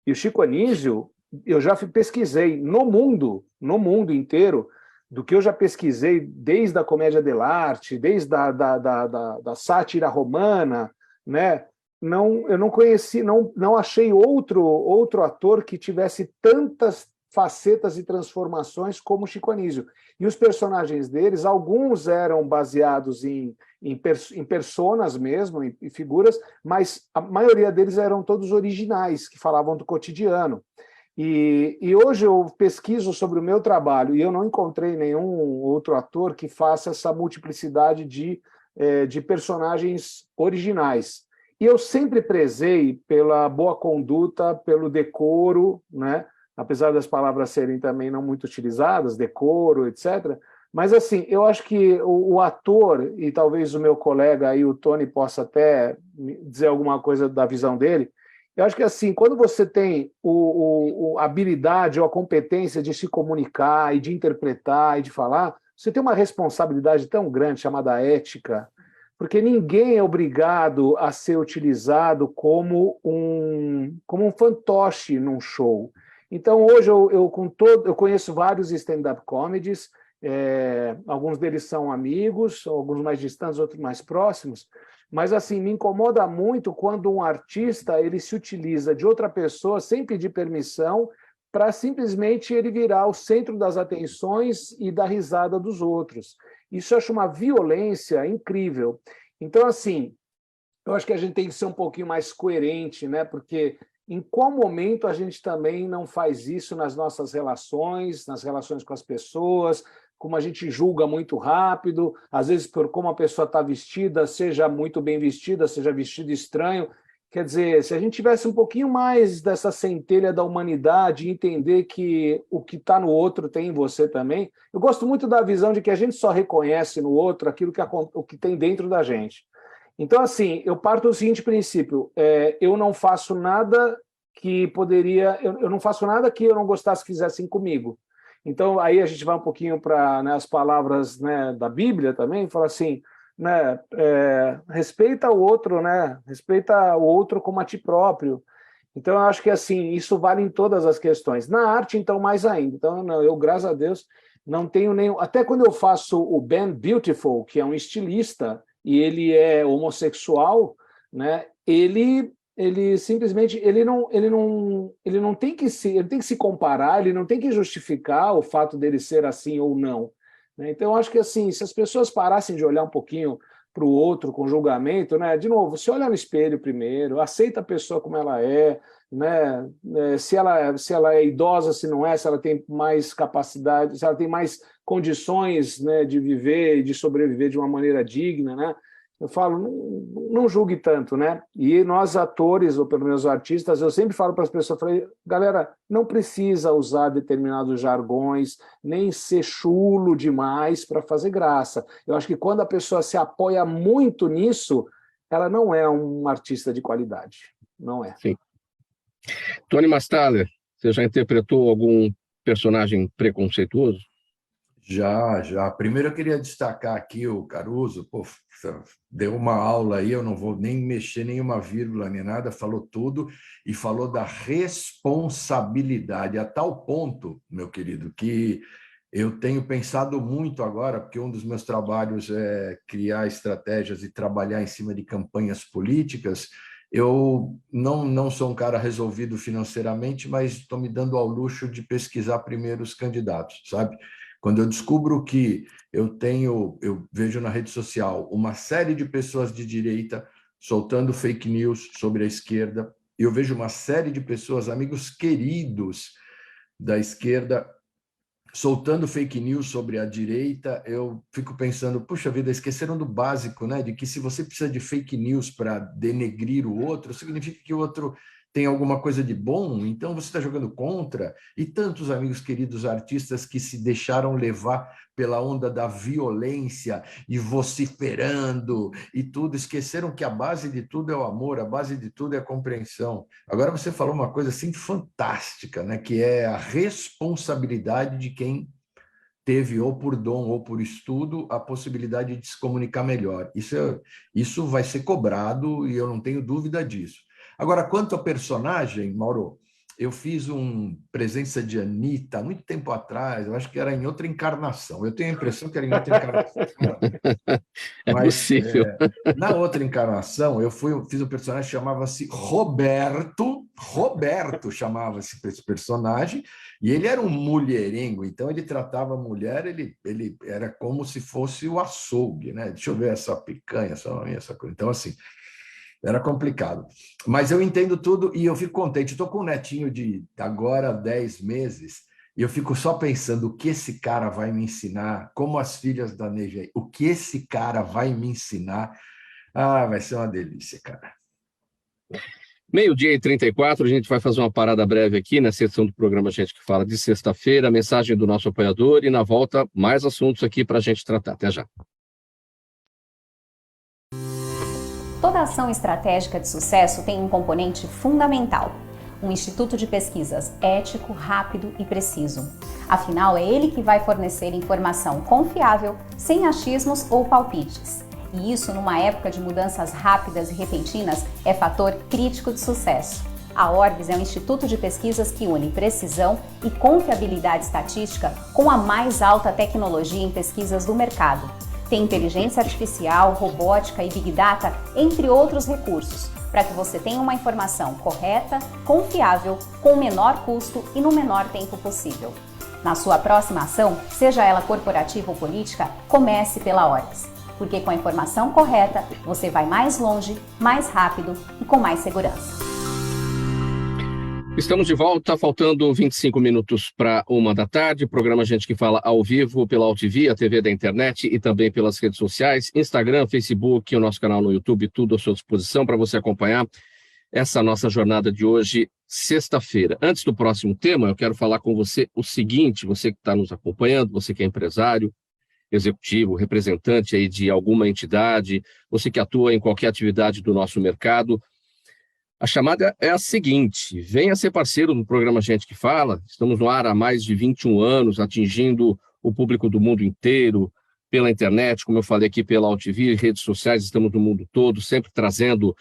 E o Chico Anísio, eu já pesquisei no mundo inteiro, do que eu já pesquisei, desde a comédia dell'arte, desde da sátira romana, né? Eu não conheci, não achei outro ator que tivesse tantas facetas e transformações como Chico Anísio. E os personagens deles, alguns eram baseados em personas mesmo, em figuras, mas a maioria deles eram todos originais, que falavam do cotidiano. E hoje eu pesquiso sobre o meu trabalho e eu não encontrei nenhum outro ator que faça essa multiplicidade de personagens originais. E eu sempre prezei pela boa conduta, pelo decoro, né? Apesar das palavras serem também não muito utilizadas, decoro, etc. Mas, assim, eu acho que o ator, e talvez o meu colega aí, o Tony, possa até dizer alguma coisa da visão dele, eu acho que, assim, quando você tem a habilidade ou a competência de se comunicar e de interpretar e de falar, você tem uma responsabilidade tão grande chamada ética, porque ninguém é obrigado a ser utilizado como um fantoche num show. Então, hoje, eu conheço vários stand-up comedies, alguns deles são amigos, alguns mais distantes, outros mais próximos, mas, assim, me incomoda muito quando um artista ele se utiliza de outra pessoa sem pedir permissão para simplesmente ele virar o centro das atenções e da risada dos outros. Isso eu acho uma violência incrível. Então, assim, eu acho que a gente tem que ser um pouquinho mais coerente, né? Porque em qual momento a gente também não faz isso nas nossas relações, nas relações com as pessoas, como a gente julga muito rápido, às vezes por como a pessoa está vestida, seja muito bem vestida, seja vestido estranho. Quer dizer, se a gente tivesse um pouquinho mais dessa centelha da humanidade e entender que o que está no outro tem em você também. Eu gosto muito da visão de que a gente só reconhece no outro aquilo o que tem dentro da gente. Então, assim, eu parto do seguinte princípio: eu não faço nada que poderia... Eu não faço nada que eu não gostasse que fizessem comigo. Então, aí a gente vai um pouquinho para, né, as palavras, né, da Bíblia também, fala assim, né, respeita o outro, né, respeita o outro como a ti próprio. Então, eu acho que assim, isso vale em todas as questões. Na arte, então, mais ainda. Então, não, eu, graças a Deus, não tenho nenhum... Até quando eu faço o Ben Beautiful, que é um estilista, e ele é homossexual, né, ele simplesmente ele não tem que se comparar, ele não tem que justificar o fato dele ser assim ou não, né? Então, eu acho que assim, se as pessoas parassem de olhar um pouquinho para o outro com julgamento, né? De novo, se olha no espelho primeiro, aceita a pessoa como ela é, né? Se ela é idosa, se não é, se ela tem mais capacidade, se ela tem mais condições, né, de viver e de sobreviver de uma maneira digna, né? Eu falo, não julgue tanto, né? E nós, atores, ou pelo menos artistas, eu sempre falo para as pessoas, falei, galera, não precisa usar determinados jargões, nem ser chulo demais para fazer graça. Eu acho que quando a pessoa se apoia muito nisso, ela não é um artista de qualidade. Não é. Sim. Tony Mastaler, você já interpretou algum personagem preconceituoso? Já. Primeiro eu queria destacar aqui o Caruso, pô, deu uma aula aí, eu não vou nem mexer nenhuma vírgula nem nada, falou tudo e falou da responsabilidade, a tal ponto, meu querido, que eu tenho pensado muito agora, porque um dos meus trabalhos é criar estratégias e trabalhar em cima de campanhas políticas. Eu não sou um cara resolvido financeiramente, mas estou me dando ao luxo de pesquisar primeiro os candidatos, sabe? Quando eu descubro que eu vejo na rede social uma série de pessoas de direita soltando fake news sobre a esquerda, eu vejo uma série de pessoas, amigos queridos da esquerda, soltando fake news sobre a direita, eu fico pensando, puxa vida, esqueceram do básico, né? De que se você precisa de fake news para denegrir o outro, significa que o outro tem alguma coisa de bom, então você está jogando contra. E tantos amigos queridos artistas que se deixaram levar pela onda da violência e vociferando e tudo, esqueceram que a base de tudo é o amor, a base de tudo é a compreensão. Agora você falou uma coisa assim fantástica, né? Que é a responsabilidade de quem teve, ou por dom ou por estudo, a possibilidade de se comunicar melhor. Isso vai ser cobrado e eu não tenho dúvida disso. Agora, quanto ao personagem, Mauro, eu fiz presença de Anitta há muito tempo atrás, eu acho que era em outra encarnação. Eu tenho a impressão que era em outra encarnação. É possível. Na outra encarnação, eu fiz um personagem que chamava-se Roberto chamava-se esse personagem, e ele era um mulherengo, então ele tratava a mulher, ele era como se fosse o açougue, né? Deixa eu ver essa picanha, essa coisa. Então, assim, era complicado. Mas eu entendo tudo e eu fico contente. Estou com um netinho de agora 10 meses e eu fico só pensando o que esse cara vai me ensinar, como as filhas da Neiva, o que esse cara vai me ensinar. Ah, vai ser uma delícia, cara. 12h34, a gente vai fazer uma parada breve aqui na sessão do programa Gente que Fala de sexta-feira, mensagem do nosso apoiador e na volta mais assuntos aqui para a gente tratar. Até já. Toda ação estratégica de sucesso tem um componente fundamental: um instituto de pesquisas ético, rápido e preciso. Afinal, é ele que vai fornecer informação confiável, sem achismos ou palpites. E isso, numa época de mudanças rápidas e repentinas, é fator crítico de sucesso. A Orbis é um instituto de pesquisas que une precisão e confiabilidade estatística com a mais alta tecnologia em pesquisas do mercado. Tem inteligência artificial, robótica e Big Data, entre outros recursos, para que você tenha uma informação correta, confiável, com o menor custo e no menor tempo possível. Na sua próxima ação, seja ela corporativa ou política, comece pela Orbis, porque com a informação correta, você vai mais longe, mais rápido e com mais segurança. Estamos de volta, faltando 25 minutos para 13h. Programa Gente que Fala ao vivo pela AltV, a TV da internet e também pelas redes sociais, Instagram, Facebook, o nosso canal no YouTube, tudo à sua disposição para você acompanhar essa nossa jornada de hoje, sexta-feira. Antes do próximo tema, eu quero falar com você o seguinte, você que está nos acompanhando, você que é empresário, executivo, representante aí de alguma entidade, você que atua em qualquer atividade do nosso mercado, a chamada é a seguinte: venha ser parceiro do programa Gente que Fala. Estamos no ar há mais de 21 anos, atingindo o público do mundo inteiro, pela internet, como eu falei aqui, pela AltV, redes sociais, estamos no mundo todo, sempre trazendo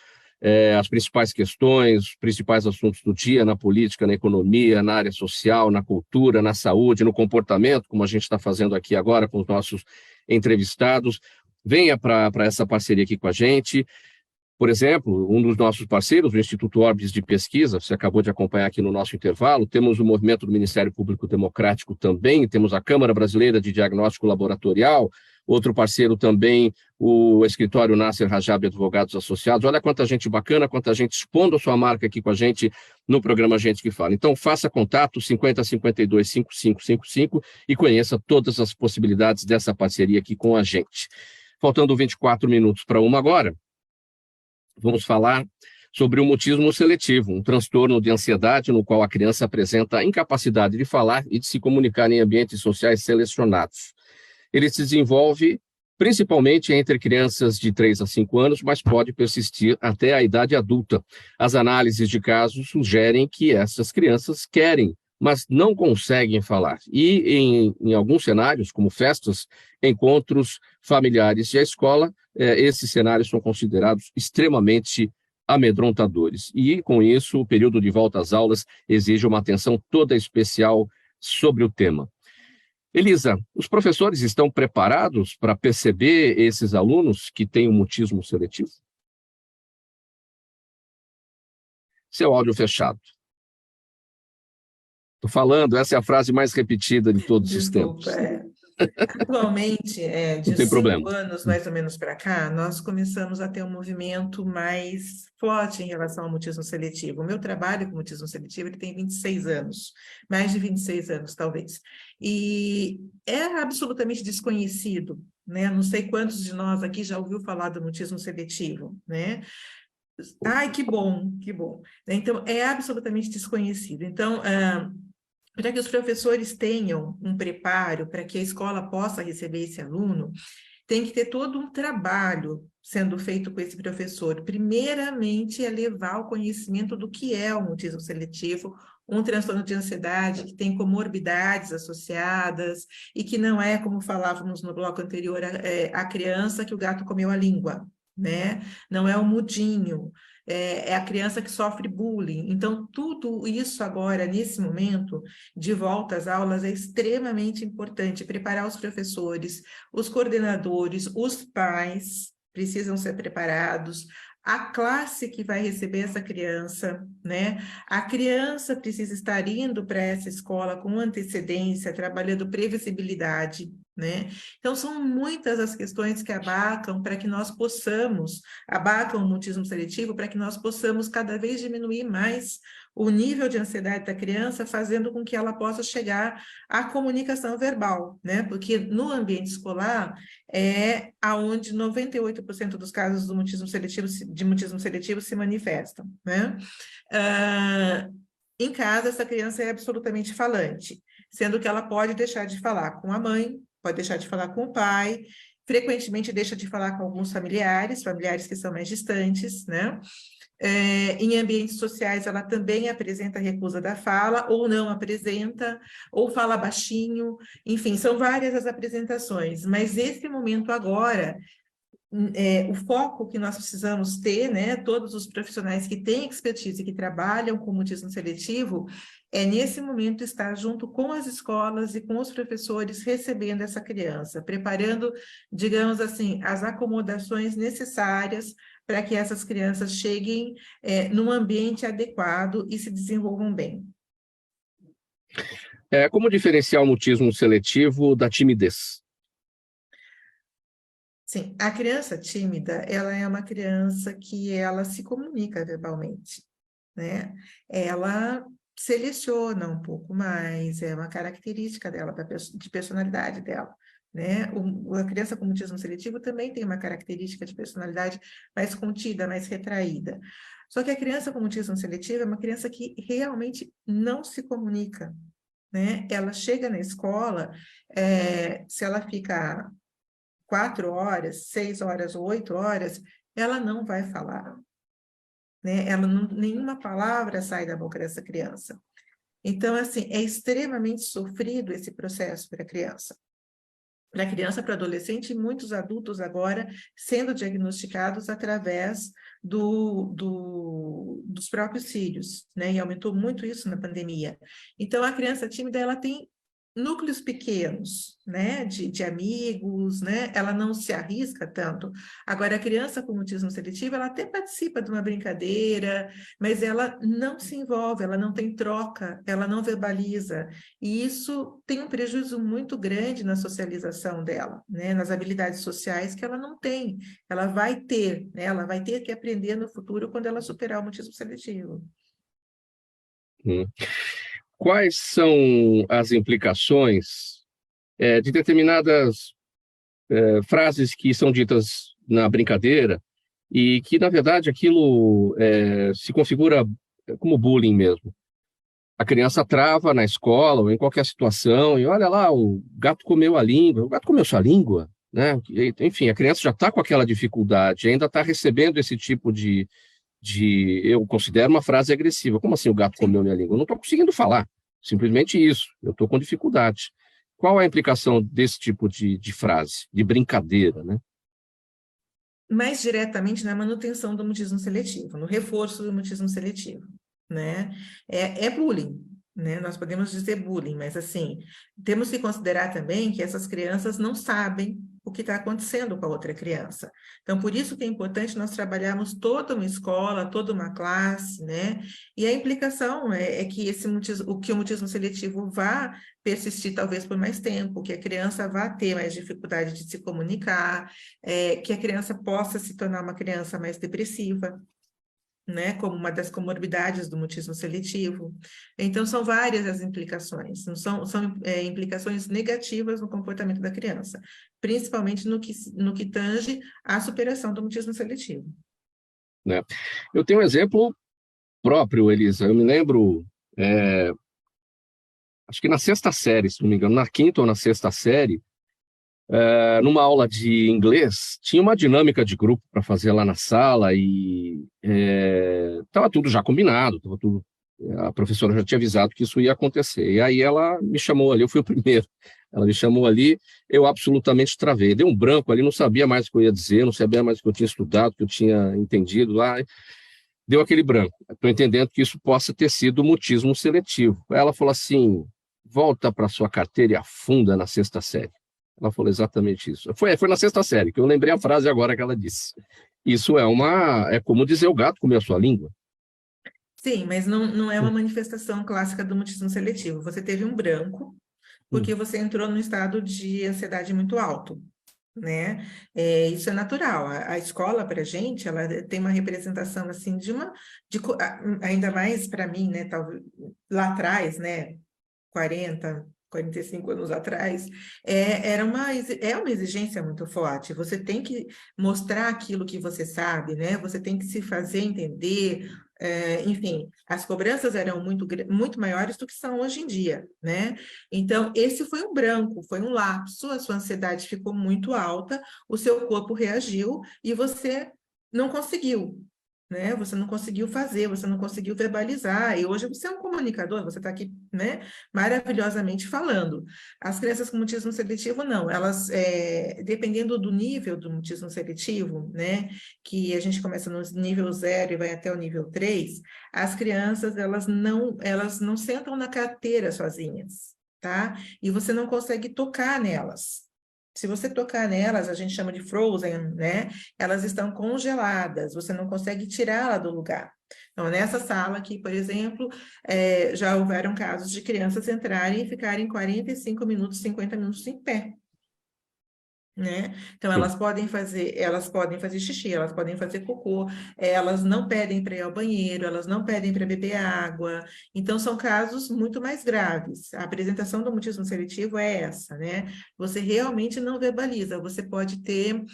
as principais questões, os principais assuntos do dia, na política, na economia, na área social, na cultura, na saúde, no comportamento, como a gente está fazendo aqui agora com os nossos entrevistados. Venha para essa parceria aqui com a gente. Por exemplo, um dos nossos parceiros, o Instituto Orbis de Pesquisa, você acabou de acompanhar aqui no nosso intervalo, temos o movimento do Ministério Público Democrático também, temos a Câmara Brasileira de Diagnóstico Laboratorial, outro parceiro também, o Escritório Nasser Rajab Advogados Associados. Olha quanta gente bacana, quanta gente expondo a sua marca aqui com a gente no programa Gente que Fala. Então, faça contato 5052-5555 e conheça todas as possibilidades dessa parceria aqui com a gente. Faltando 24 minutos para 13h agora, vamos falar sobre o mutismo seletivo, um transtorno de ansiedade no qual a criança apresenta a incapacidade de falar e de se comunicar em ambientes sociais selecionados. Ele se desenvolve principalmente entre crianças de 3 a 5 anos, mas pode persistir até a idade adulta. As análises de casos sugerem que essas crianças querem, mas não conseguem falar. E em alguns cenários, como festas, encontros familiares e a escola, esses cenários são considerados extremamente amedrontadores. E, com isso, o período de volta às aulas exige uma atenção toda especial sobre o tema. Elisa, os professores estão preparados para perceber esses alunos que têm um mutismo seletivo? Seu áudio fechado. Estou falando, essa é a frase mais repetida de todos os tempos. Atualmente, de 5 anos mais ou menos para cá, nós começamos a ter um movimento mais forte em relação ao mutismo seletivo. O meu trabalho com mutismo seletivo ele tem 26 anos, mais de 26 anos talvez, e é absolutamente desconhecido, né? Não sei quantos de nós aqui já ouviu falar do mutismo seletivo, né? Ai, que bom, que bom. Então, é absolutamente desconhecido. Então, para que os professores tenham um preparo para que a escola possa receber esse aluno, tem que ter todo um trabalho sendo feito com esse professor. Primeiramente, é levar o conhecimento do que é o mutismo seletivo, um transtorno de ansiedade que tem comorbidades associadas e que não é, como falávamos no bloco anterior, a criança que o gato comeu a língua, né? Não é o mudinho. É a criança que sofre bullying. Então, tudo isso agora, nesse momento, de volta às aulas, é extremamente importante. Preparar os professores, os coordenadores, os pais precisam ser preparados, a classe que vai receber essa criança, né? A criança precisa estar indo para essa escola com antecedência, trabalhando previsibilidade, né? Então, são muitas as questões que abarcam o mutismo seletivo, para que nós possamos cada vez diminuir mais o nível de ansiedade da criança, fazendo com que ela possa chegar à comunicação verbal, né? Porque no ambiente escolar é aonde 98% dos casos de mutismo seletivo se manifestam, né? Em casa, essa criança é absolutamente falante, sendo que ela pode deixar de falar com a mãe, pode deixar de falar com o pai, frequentemente deixa de falar com alguns familiares que são mais distantes, né? Em ambientes sociais, ela também apresenta recusa da fala, ou não apresenta, ou fala baixinho, enfim, são várias as apresentações, mas esse momento agora, o foco que nós precisamos ter, né, todos os profissionais que têm expertise, que trabalham com mutismo seletivo, nesse momento estar junto com as escolas e com os professores recebendo essa criança, preparando, digamos assim, as acomodações necessárias para que essas crianças cheguem num ambiente adequado e se desenvolvam bem. Como diferenciar o mutismo seletivo da timidez? Sim, a criança tímida, ela é uma criança que ela se comunica verbalmente, né? Ela seleciona um pouco mais, é uma característica dela, de personalidade dela, né? A criança com mutismo seletivo também tem uma característica de personalidade mais contida, mais retraída. Só que a criança com mutismo seletivo é uma criança que realmente não se comunica, né? Ela chega na escola, se ela fica 4 horas, 6 horas ou 8 horas, ela não vai falar, né? Nenhuma palavra sai da boca dessa criança. Então, assim, é extremamente sofrido esse processo para a criança. Para a criança, para o adolescente, e muitos adultos agora sendo diagnosticados através dos próprios filhos, né? E aumentou muito isso na pandemia. Então, a criança tímida, ela tem núcleos pequenos, né, de amigos, né, ela não se arrisca tanto. Agora, a criança com mutismo seletivo, ela até participa de uma brincadeira, mas ela não se envolve, ela não tem troca, ela não verbaliza, e isso tem um prejuízo muito grande na socialização dela, né, nas habilidades sociais que ela não tem, ela vai ter, né, ela vai ter que aprender no futuro quando ela superar o mutismo seletivo. Quais são as implicações de determinadas frases que são ditas na brincadeira e que, na verdade, aquilo se configura como bullying mesmo? A criança trava na escola ou em qualquer situação e olha lá, o gato comeu a língua, o gato comeu sua língua, né? Enfim, a criança já está com aquela dificuldade, ainda está recebendo esse tipo de eu considero uma frase agressiva. Como assim o gato comeu minha língua? Eu não estou conseguindo falar. Simplesmente isso. Eu estou com dificuldade. Qual a implicação desse tipo de frase, de brincadeira, né? Mais diretamente na manutenção do mutismo seletivo, no reforço do mutismo seletivo, né? É bullying, né? Nós podemos dizer bullying, mas assim, temos que considerar também que essas crianças não sabem o que está acontecendo com a outra criança. Então, por isso que é importante nós trabalharmos toda uma escola, toda uma classe, né? E a implicação é que o mutismo seletivo vá persistir talvez por mais tempo, que a criança vá ter mais dificuldade de se comunicar, que a criança possa se tornar uma criança mais depressiva, né, como uma das comorbidades do mutismo seletivo. Então, são várias as implicações, são implicações negativas no comportamento da criança, principalmente no que tange à superação do mutismo seletivo. Eu tenho um exemplo próprio, Elisa. Eu me lembro, acho que na 6ª série, se não me engano, na 5ª ou na 6ª série, numa aula de inglês, tinha uma dinâmica de grupo para fazer lá na sala e estava tudo já combinado, a professora já tinha avisado que isso ia acontecer. E aí ela me chamou ali, eu fui o primeiro, ela me chamou ali, eu absolutamente travei, deu um branco ali, não sabia mais o que eu ia dizer, não sabia mais o que eu tinha estudado, o que eu tinha entendido lá, deu aquele branco. Estou entendendo que isso possa ter sido mutismo seletivo. Ela falou assim, volta para sua carteira e afunda na 6ª série. Ela falou exatamente isso. Foi na 6ª série, que eu lembrei a frase agora que ela disse. Isso é como dizer o gato comer a sua língua. Sim, mas não é uma manifestação clássica do mutismo seletivo. Você teve um branco, porque você entrou num estado de ansiedade muito alto, né? Isso é natural. A escola, para a gente, ela tem uma representação, assim, ainda mais para mim, né? Talvez, lá atrás, né? 45 anos atrás, é uma exigência muito forte. Você tem que mostrar aquilo que você sabe, né? Você tem que se fazer entender. Enfim, as cobranças eram muito maiores do que são hoje em dia, né? Então, esse foi um branco, foi um lapso, a sua ansiedade ficou muito alta, o seu corpo reagiu e você não conseguiu, né? Você não conseguiu fazer, você não conseguiu verbalizar, e hoje você é um comunicador, você está aqui, né, maravilhosamente falando. As crianças com mutismo seletivo, não, elas, dependendo do nível do mutismo seletivo, né, que a gente começa no nível 0 e vai até o nível 3, as crianças, elas não sentam na carteira sozinhas, tá? E você não consegue tocar nelas. Se você tocar nelas, a gente chama de frozen, né? Elas estão congeladas, você não consegue tirá-la do lugar. Então, nessa sala aqui, por exemplo, já houveram casos de crianças entrarem e ficarem 45 minutos, 50 minutos em pé. Né? Então, elas podem fazer xixi, elas podem fazer cocô, elas não pedem para ir ao banheiro, elas não pedem para beber água. Então, são casos muito mais graves. A apresentação do mutismo seletivo é essa, né? Você realmente não verbaliza, você pode ter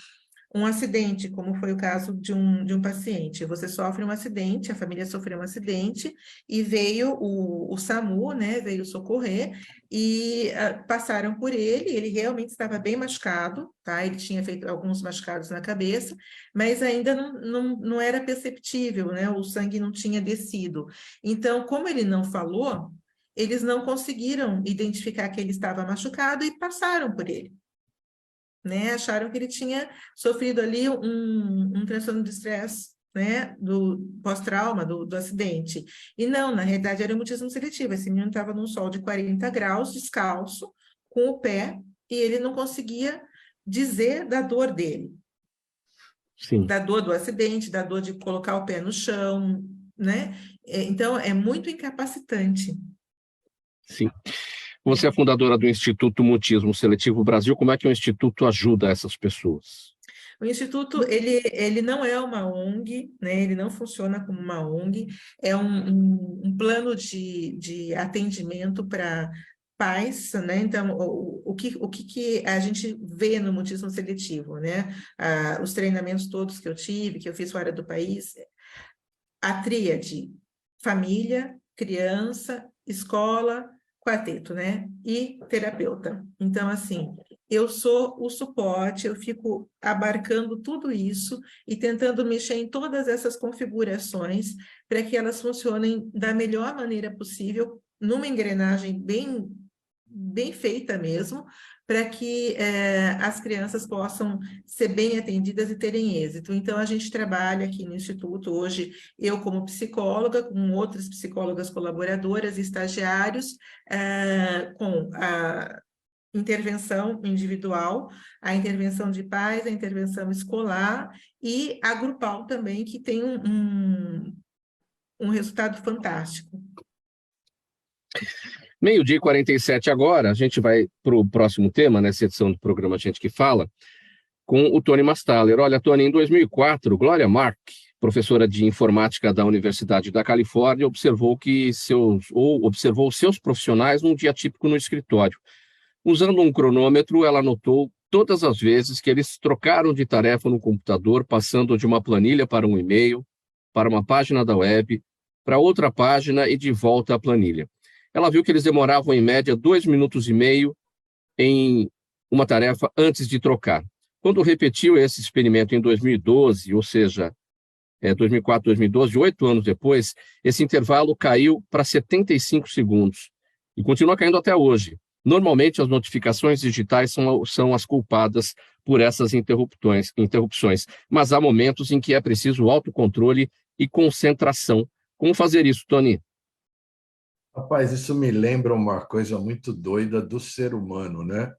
um acidente, como foi o caso de um paciente. Você sofre um acidente, a família sofreu um acidente, e veio o SAMU, né, veio socorrer, e passaram por ele realmente estava bem machucado, tá? Ele tinha feito alguns machucados na cabeça, mas ainda não era perceptível, né? O sangue não tinha descido. Então, como ele não falou, eles não conseguiram identificar que ele estava machucado e passaram por ele. Né, acharam que ele tinha sofrido ali um transtorno de estresse, né, do pós-trauma, do acidente. E não, na realidade era mutismo seletivo. Esse menino estava num sol de 40 graus, descalço, com o pé, e ele não conseguia dizer da dor dele. Sim. Da dor do acidente, da dor de colocar o pé no chão, né? Então, é muito incapacitante. Sim. Você é fundadora do Instituto Mutismo Seletivo Brasil. Como é que o Instituto ajuda essas pessoas? O Instituto, ele não é uma ONG, né? Ele não funciona como uma ONG, é um plano de atendimento para pais, né? Então, o que a gente vê no mutismo seletivo, né? Os treinamentos todos que eu tive, que eu fiz fora do país, a tríade, família, criança, escola, quarteto, né? E terapeuta. Então, assim, eu sou o suporte, eu fico abarcando tudo isso e tentando mexer em todas essas configurações para que elas funcionem da melhor maneira possível, numa engrenagem bem feita mesmo, para que as crianças possam ser bem atendidas e terem êxito. Então, a gente trabalha aqui no Instituto, hoje, eu como psicóloga, com outras psicólogas colaboradoras e estagiários, com a intervenção individual, a intervenção de pais, a intervenção escolar e a grupal também, que tem um resultado fantástico. 12h47 agora, a gente vai para o próximo tema, nessa edição do programa Gente que Fala, com o Tony Mastaller. Olha, Tony, em 2004, Gloria Mark, professora de informática da Universidade da Califórnia, observou seus profissionais num dia típico no escritório. Usando um cronômetro, ela anotou todas as vezes que eles trocaram de tarefa no computador, passando de uma planilha para um e-mail, para uma página da web, para outra página e de volta à planilha. Ela viu que eles demoravam, em média, 2,5 minutos em uma tarefa antes de trocar. Quando repetiu esse experimento em 2012, ou seja, 2004, 2012, 8 anos depois, esse intervalo caiu para 75 segundos e continua caindo até hoje. Normalmente, as notificações digitais são as culpadas por essas interrupções, mas há momentos em que é preciso autocontrole e concentração. Como fazer isso, Tony? Rapaz, isso me lembra uma coisa muito doida do ser humano, né?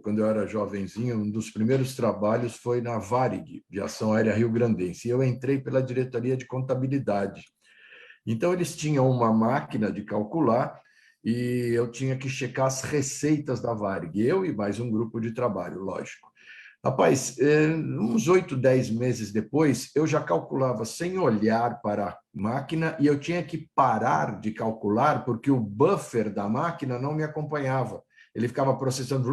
Quando eu era jovenzinho, um dos primeiros trabalhos foi na Varig, Viação Aérea Rio-Grandense, e eu entrei pela diretoria de contabilidade. Então, eles tinham uma máquina de calcular e eu tinha que checar as receitas da Varig, eu e mais um grupo de trabalho, lógico. Rapaz, uns 8, 10 meses depois, eu já calculava sem olhar para a máquina e eu tinha que parar de calcular porque o buffer da máquina não me acompanhava. Ele ficava processando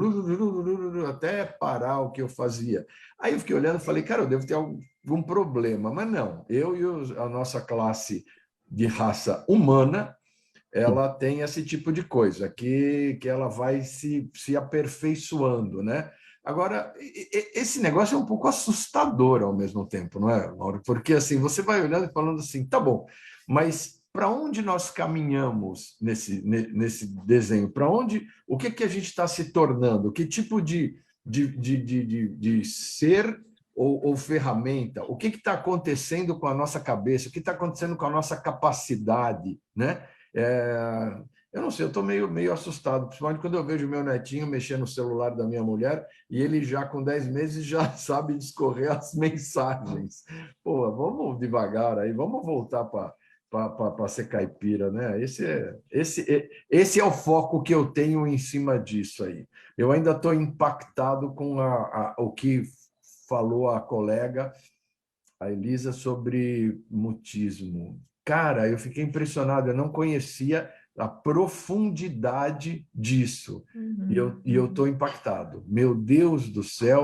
até parar o que eu fazia. Aí eu fiquei olhando e falei, cara, eu devo ter algum problema. Mas não, eu e a nossa classe de raça humana, ela tem esse tipo de coisa, que ela vai se aperfeiçoando, né? Agora, esse negócio é um pouco assustador ao mesmo tempo, não é, Mauro? Porque assim, você vai olhando e falando assim, tá bom, mas para onde nós caminhamos nesse desenho? Para onde, o que a gente está se tornando? Que tipo de ser ou ferramenta? O que está acontecendo com a nossa cabeça? O que está acontecendo com a nossa capacidade, né? Eu não sei, eu estou meio assustado, principalmente quando eu vejo meu netinho mexer no celular da minha mulher e ele já com 10 meses já sabe discorrer as mensagens. Pô, vamos devagar aí, vamos voltar para ser caipira, né? Esse é o foco que eu tenho em cima disso aí. Eu ainda estou impactado com o que falou a colega, a Elisa, sobre mutismo. Cara, eu fiquei impressionado, eu não conhecia a profundidade disso. E eu estou impactado. Meu Deus do céu,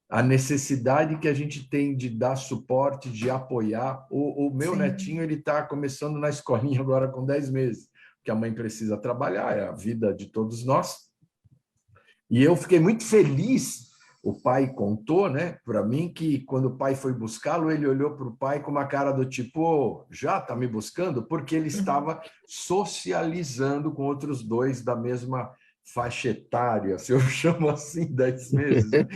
a necessidade que a gente tem de dar suporte, de apoiar. O meu netinho, ele está começando na escolinha agora com 10 meses, porque a mãe precisa trabalhar, é a vida de todos nós. E eu fiquei muito feliz. O pai contou, né, para mim, que quando o pai foi buscá-lo, ele olhou para o pai com uma cara do tipo, oh, já está me buscando? Porque ele estava socializando com outros dois da mesma faixa etária, se eu chamo assim, 10 meses. Né?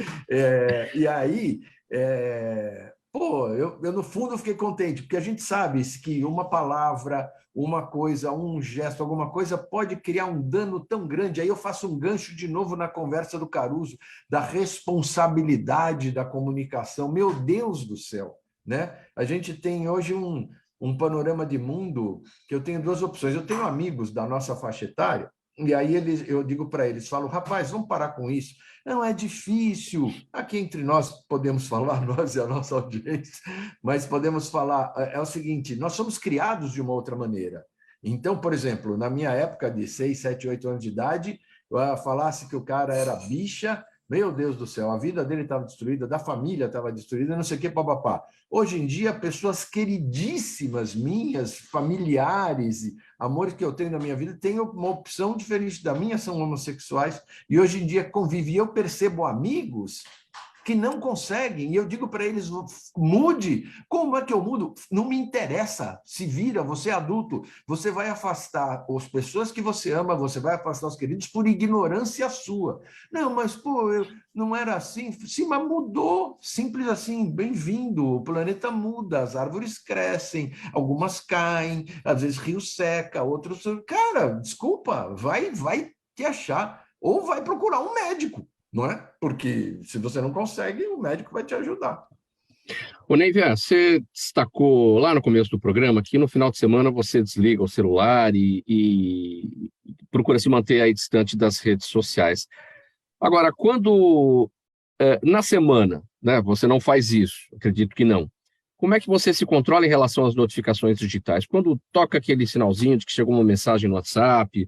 E aí, eu no fundo fiquei contente, porque a gente sabe que uma palavra, uma coisa, um gesto, alguma coisa pode criar um dano tão grande. Aí eu faço um gancho de novo na conversa do Caruso, da responsabilidade da comunicação. Meu Deus do céu, né? A gente tem hoje um panorama de mundo que eu tenho duas opções. Eu tenho amigos da nossa faixa etária, e aí eu digo para eles, falo, rapaz, vamos parar com isso. Não, é difícil. Aqui entre nós podemos falar, nós e a nossa audiência, mas podemos falar, é o seguinte, nós somos criados de uma outra maneira. Então, por exemplo, na minha época de 6, 7, 8 anos de idade, falasse que o cara era bicha, meu Deus do céu, a vida dele estava destruída, da família estava destruída, não sei o que, papapá. Hoje em dia, pessoas queridíssimas minhas, familiares, amores que eu tenho na minha vida, têm uma opção diferente da minha, são homossexuais, e hoje em dia convivem. Eu percebo amigos que não conseguem, e eu digo para eles, mude. Como é que eu mudo? Não me interessa, se vira, você é adulto, você vai afastar as pessoas que você ama, você vai afastar os queridos por ignorância sua. Não, mas, não era assim. Sim, mas mudou, simples assim, bem-vindo, o planeta muda, as árvores crescem, algumas caem, às vezes rio seca, outros... Cara, desculpa, vai te achar, ou vai procurar um médico. Não é? Porque se você não consegue, o médico vai te ajudar. Ô, Neivia, você destacou lá no começo do programa que no final de semana você desliga o celular e procura se manter aí distante das redes sociais. Agora, quando na semana, né, você não faz isso, acredito que não, como é que você se controla em relação às notificações digitais? Quando toca aquele sinalzinho de que chegou uma mensagem no WhatsApp,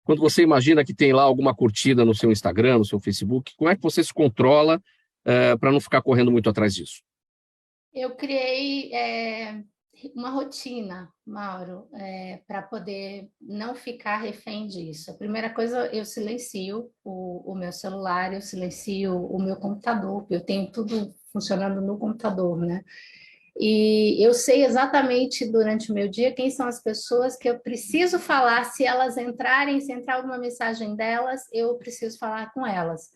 quando você imagina que tem lá alguma curtida no seu Instagram, no seu Facebook, como é que você se controla para não ficar correndo muito atrás disso? Eu criei uma rotina, Mauro, para poder não ficar refém disso. A primeira coisa, eu silencio o meu celular, eu silencio o meu computador, porque eu tenho tudo funcionando no computador, né? E eu sei exatamente durante o meu dia quem são as pessoas que eu preciso falar. Se elas entrarem, se entrar alguma mensagem delas, eu preciso falar com elas.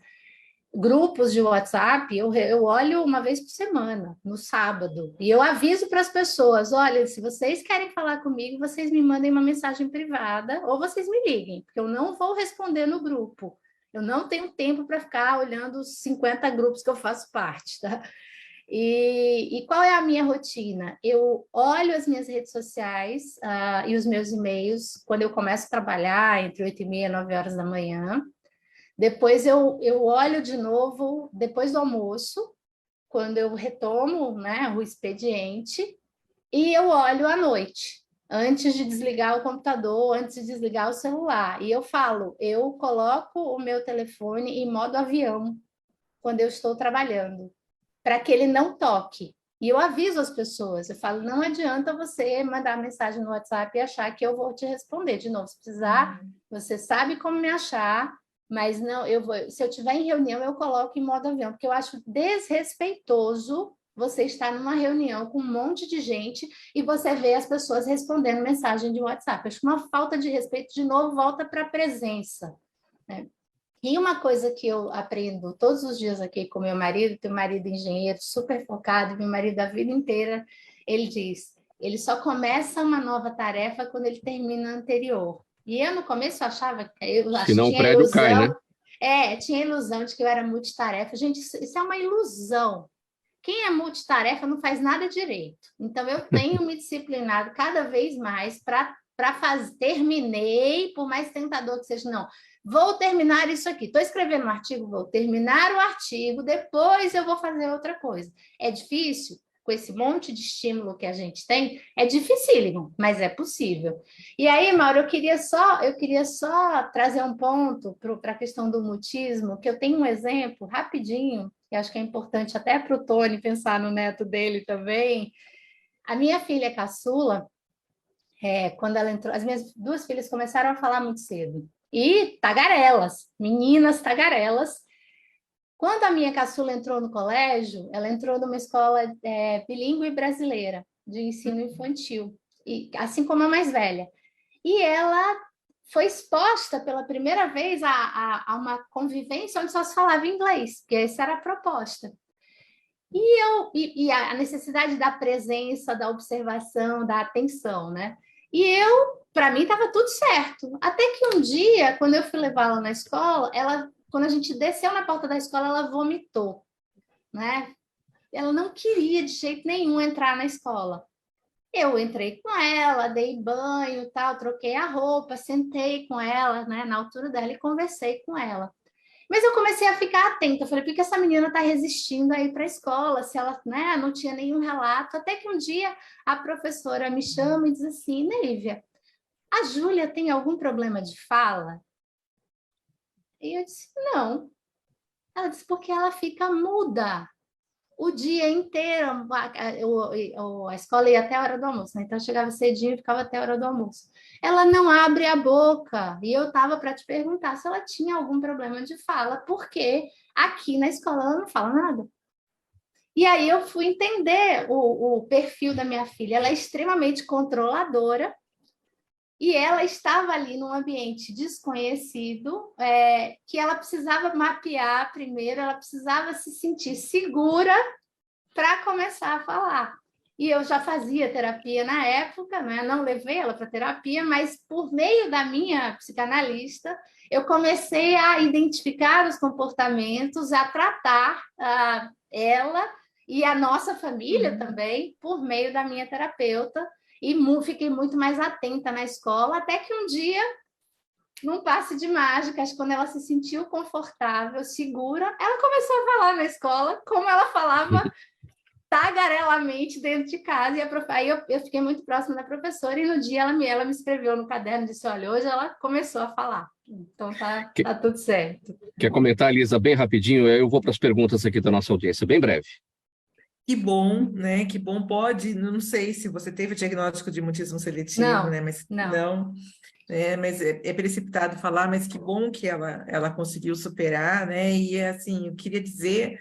Grupos de WhatsApp, eu olho uma vez por semana, no sábado, e eu aviso para as pessoas, olha, se vocês querem falar comigo, vocês me mandem uma mensagem privada ou vocês me liguem, porque eu não vou responder no grupo. Eu não tenho tempo para ficar olhando os 50 grupos que eu faço parte, tá? E qual é a minha rotina? Eu olho as minhas redes sociais e os meus e-mails quando eu começo a trabalhar, entre 8h30 e 9 horas da manhã. Depois eu olho de novo, depois do almoço, quando eu retomo, né, o expediente, e eu olho à noite, antes de desligar o computador, antes de desligar o celular. E eu coloco o meu telefone em modo avião, quando eu estou trabalhando, para que ele não toque. E eu aviso as pessoas, eu falo, não adianta você mandar mensagem no WhatsApp e achar que eu vou te responder de novo. Se precisar, você sabe como me achar, mas não, se eu estiver em reunião, eu coloco em modo avião, porque eu acho desrespeitoso você estar numa reunião com um monte de gente e você vê as pessoas respondendo mensagem de WhatsApp. Eu acho uma falta de respeito, de novo, volta para a presença, né? E uma coisa que eu aprendo todos os dias aqui com meu marido, teu marido engenheiro, super focado, meu marido a vida inteira, ele diz, ele só começa uma nova tarefa quando ele termina a anterior. E eu no começo achava, Senão o prédio cai, né? Tinha a ilusão de que eu era multitarefa. Gente, isso é uma ilusão. Quem é multitarefa não faz nada direito. Então, eu tenho me disciplinado cada vez mais para fazer. Terminei, por mais tentador que seja, não. Vou terminar isso aqui. Estou escrevendo um artigo, vou terminar o artigo, depois eu vou fazer outra coisa. É difícil? Com esse monte de estímulo que a gente tem, é dificílimo, mas é possível. E aí, Mauro, eu queria só trazer um ponto para a questão do mutismo, que eu tenho um exemplo rapidinho, que acho que é importante até para o Tony pensar no neto dele também. A minha filha caçula, quando ela entrou, as minhas duas filhas começaram a falar muito cedo. E tagarelas, meninas tagarelas. Quando a minha caçula entrou no colégio, ela entrou numa escola bilíngue brasileira, de ensino infantil, e, assim como a mais velha. E ela foi exposta pela primeira vez a uma convivência onde só se falava inglês, porque essa era a proposta. E a necessidade da presença, da observação, da atenção, né? E para mim, estava tudo certo. Até que um dia, quando eu fui levá-la na escola, quando a gente desceu na porta da escola, ela vomitou, né? Ela não queria de jeito nenhum entrar na escola. Eu entrei com ela, dei banho, tal, troquei a roupa, sentei com ela, né, na altura dela e conversei com ela. Mas eu comecei a ficar atenta, eu falei, por que essa menina está resistindo a ir para a escola, se ela, né, não tinha nenhum relato? Até que um dia a professora me chama e diz assim, Neívia, a Júlia tem algum problema de fala? E eu disse, não. Ela disse, porque ela fica muda o dia inteiro. A escola ia até a hora do almoço, né? Então eu chegava cedinho e ficava até a hora do almoço. Ela não abre a boca. E eu estava para te perguntar se ela tinha algum problema de fala, porque aqui na escola ela não fala nada. E aí eu fui entender o perfil da minha filha. Ela é extremamente controladora, e ela estava ali num ambiente desconhecido, que ela precisava mapear primeiro, ela precisava se sentir segura para começar a falar. E eu já fazia terapia na época, né? Não levei ela para terapia, mas por meio da minha psicanalista, eu comecei a identificar os comportamentos, a tratar ela e a nossa família também, por meio da minha terapeuta, e fiquei muito mais atenta na escola, até que um dia, num passe de mágica, acho que quando ela se sentiu confortável, segura, ela começou a falar na escola, como ela falava tagarelamente dentro de casa, e aí eu fiquei muito próxima da professora, e no dia ela me escreveu no caderno, disse, olha, hoje ela começou a falar, então tá tudo certo. Quer comentar, Elisa, bem rapidinho? Eu vou para as perguntas aqui da nossa audiência, bem breve. Que bom, né? Que bom pode, não sei se você teve diagnóstico de mutismo seletivo, não, né? Mas não. Mas é precipitado falar, mas que bom que ela conseguiu superar, né? E assim, eu queria dizer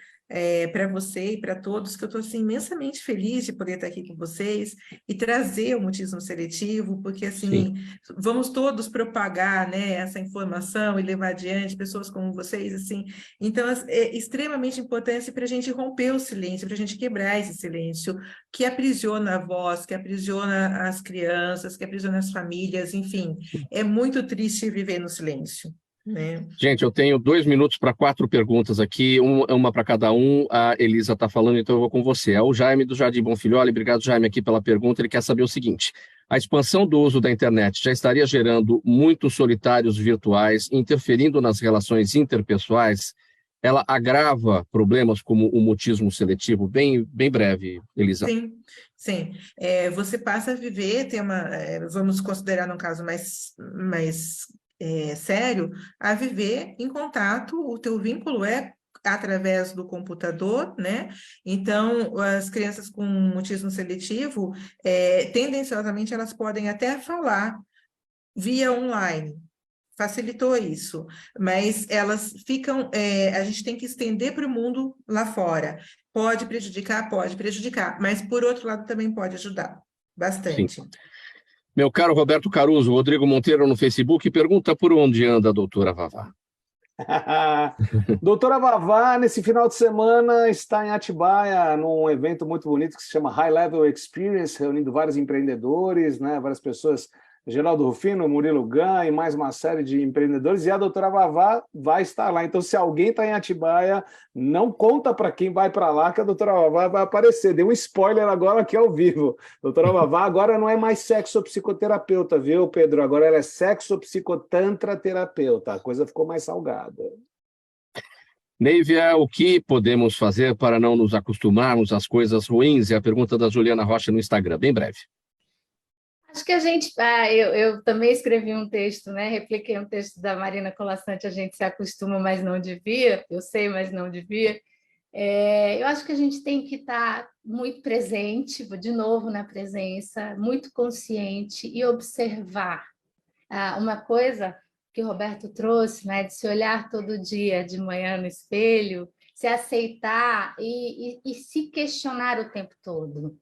para você e para todos que eu estou assim, imensamente feliz de poder estar aqui com vocês e trazer o mutismo seletivo, porque assim, vamos todos propagar, né, essa informação e levar adiante pessoas como vocês, assim. Então, é extremamente importante para a gente romper o silêncio, para a gente quebrar esse silêncio que aprisiona a voz, que aprisiona as crianças, que aprisiona as famílias, enfim. É muito triste viver no silêncio, né? Gente, eu tenho 2 minutos para 4 perguntas aqui, uma para cada um. A Elisa está falando, então eu vou com você. É o Jaime do Jardim Bonfilholi. Obrigado, Jaime, aqui pela pergunta. Ele quer saber o seguinte: a expansão do uso da internet já estaria gerando muitos solitários virtuais, interferindo nas relações interpessoais? Ela agrava problemas como o mutismo seletivo? Bem breve, Elisa. Sim. Você passa a viver, vamos considerar num caso mais sério, a viver em contato, o teu vínculo é através do computador, né? Então, as crianças com mutismo seletivo, tendenciosamente, elas podem até falar via online, facilitou isso, mas elas ficam, a gente tem que estender para o mundo lá fora. Pode prejudicar, mas por outro lado também pode ajudar bastante. Sim. Meu caro Roberto Caruso, Rodrigo Monteiro no Facebook pergunta por onde anda a doutora Vavá. Doutora Vavá, nesse final de semana, está em Atibaia, num evento muito bonito que se chama High Level Experience, reunindo vários empreendedores, né, várias pessoas, Geraldo Rufino, Murilo Gun e mais uma série de empreendedores, e a doutora Vavá vai estar lá. Então, se alguém está em Atibaia, não conta para quem vai para lá que a doutora Vavá vai aparecer. Deu um spoiler agora aqui ao vivo. Doutora Vavá agora não é mais sexopsicoterapeuta, viu, Pedro? Agora ela é sexopsicotantraterapeuta. A coisa ficou mais salgada. Neivia, o que podemos fazer para não nos acostumarmos às coisas ruins? É a pergunta da Juliana Rocha no Instagram, bem breve. Acho que a gente... eu também escrevi um texto, né? Repliquei um texto da Marina Colasanti, a gente se acostuma, mas não devia. Eu sei, mas não devia. Eu acho que a gente tem que estar muito presente, de novo na presença, muito consciente e observar. Uma coisa que o Roberto trouxe, né? De se olhar todo dia de manhã no espelho, se aceitar e se questionar o tempo todo.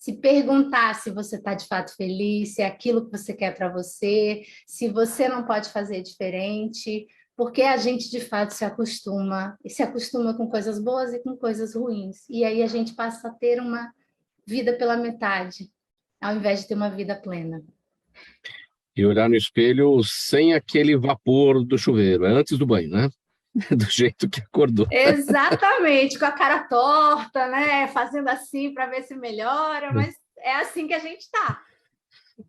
Se perguntar se você está de fato feliz, se é aquilo que você quer para você, se você não pode fazer diferente, porque a gente de fato se acostuma com coisas boas e com coisas ruins. E aí a gente passa a ter uma vida pela metade, ao invés de ter uma vida plena. E olhar no espelho sem aquele vapor do chuveiro, é antes do banho, né? Do jeito que acordou. Exatamente, com a cara torta, né? Fazendo assim para ver se melhora, mas é assim que a gente está.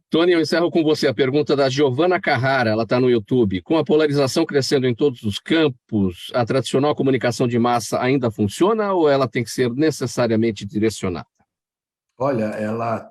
Tony, eu encerro com você a pergunta da Giovana Carrara, ela está no YouTube. Com a polarização crescendo em todos os campos, a tradicional comunicação de massa ainda funciona ou ela tem que ser necessariamente direcionada? Olha,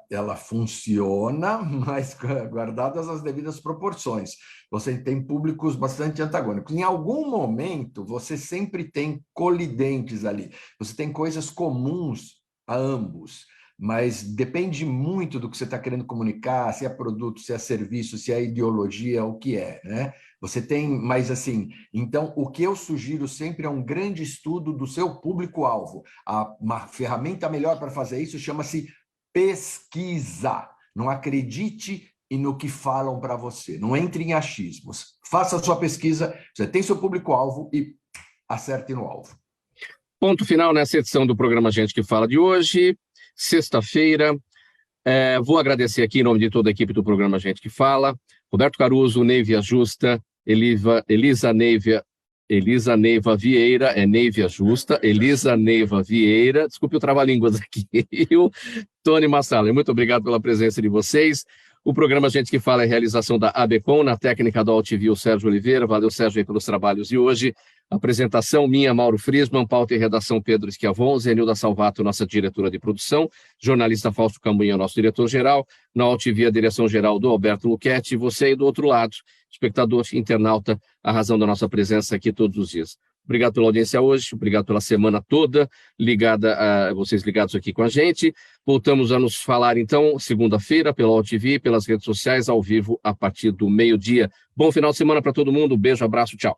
ela funciona, mas guardadas as devidas proporções. Você tem públicos bastante antagônicos. Em algum momento, você sempre tem colidentes ali. Você tem coisas comuns a ambos, mas depende muito do que você está querendo comunicar, se é produto, se é serviço, se é ideologia, o que é, né? Você tem, mas assim, então o que eu sugiro sempre é um grande estudo do seu público-alvo. Uma ferramenta melhor para fazer isso chama-se pesquisa. Não acredite no que falam para você. Não entre em achismos. Faça a sua pesquisa, você tem seu público-alvo e acerte no alvo. Ponto final nessa edição do programa Gente que Fala de hoje, sexta-feira. Vou agradecer aqui em nome de toda a equipe do programa Gente que Fala, Roberto Caruso, Neivia Justa, Elisa Neiva Vieira, Neivia Justa, Elisa Neiva Vieira, desculpe o trava-línguas aqui, e o Tony Massala. Muito obrigado pela presença de vocês. O programa Gente que Fala é realização da ABCom, na técnica do Altivio Sérgio Oliveira. Valeu, Sérgio, aí pelos trabalhos de hoje. Apresentação minha, Mauro Friesman, pauta e redação Pedro Schiavon, Zenilda Salvato, nossa diretora de produção, jornalista Fausto Cambuinha, nosso diretor-geral, na Altivia, a direção-geral do Alberto Luchetti, e você aí do outro lado, espectador, internauta, a razão da nossa presença aqui todos os dias. Obrigado pela audiência hoje, obrigado pela semana toda, vocês ligados aqui com a gente. Voltamos a nos falar, então, segunda-feira, pela Altivia, pelas redes sociais, ao vivo, a partir do meio-dia. Bom final de semana para todo mundo, beijo, abraço, tchau.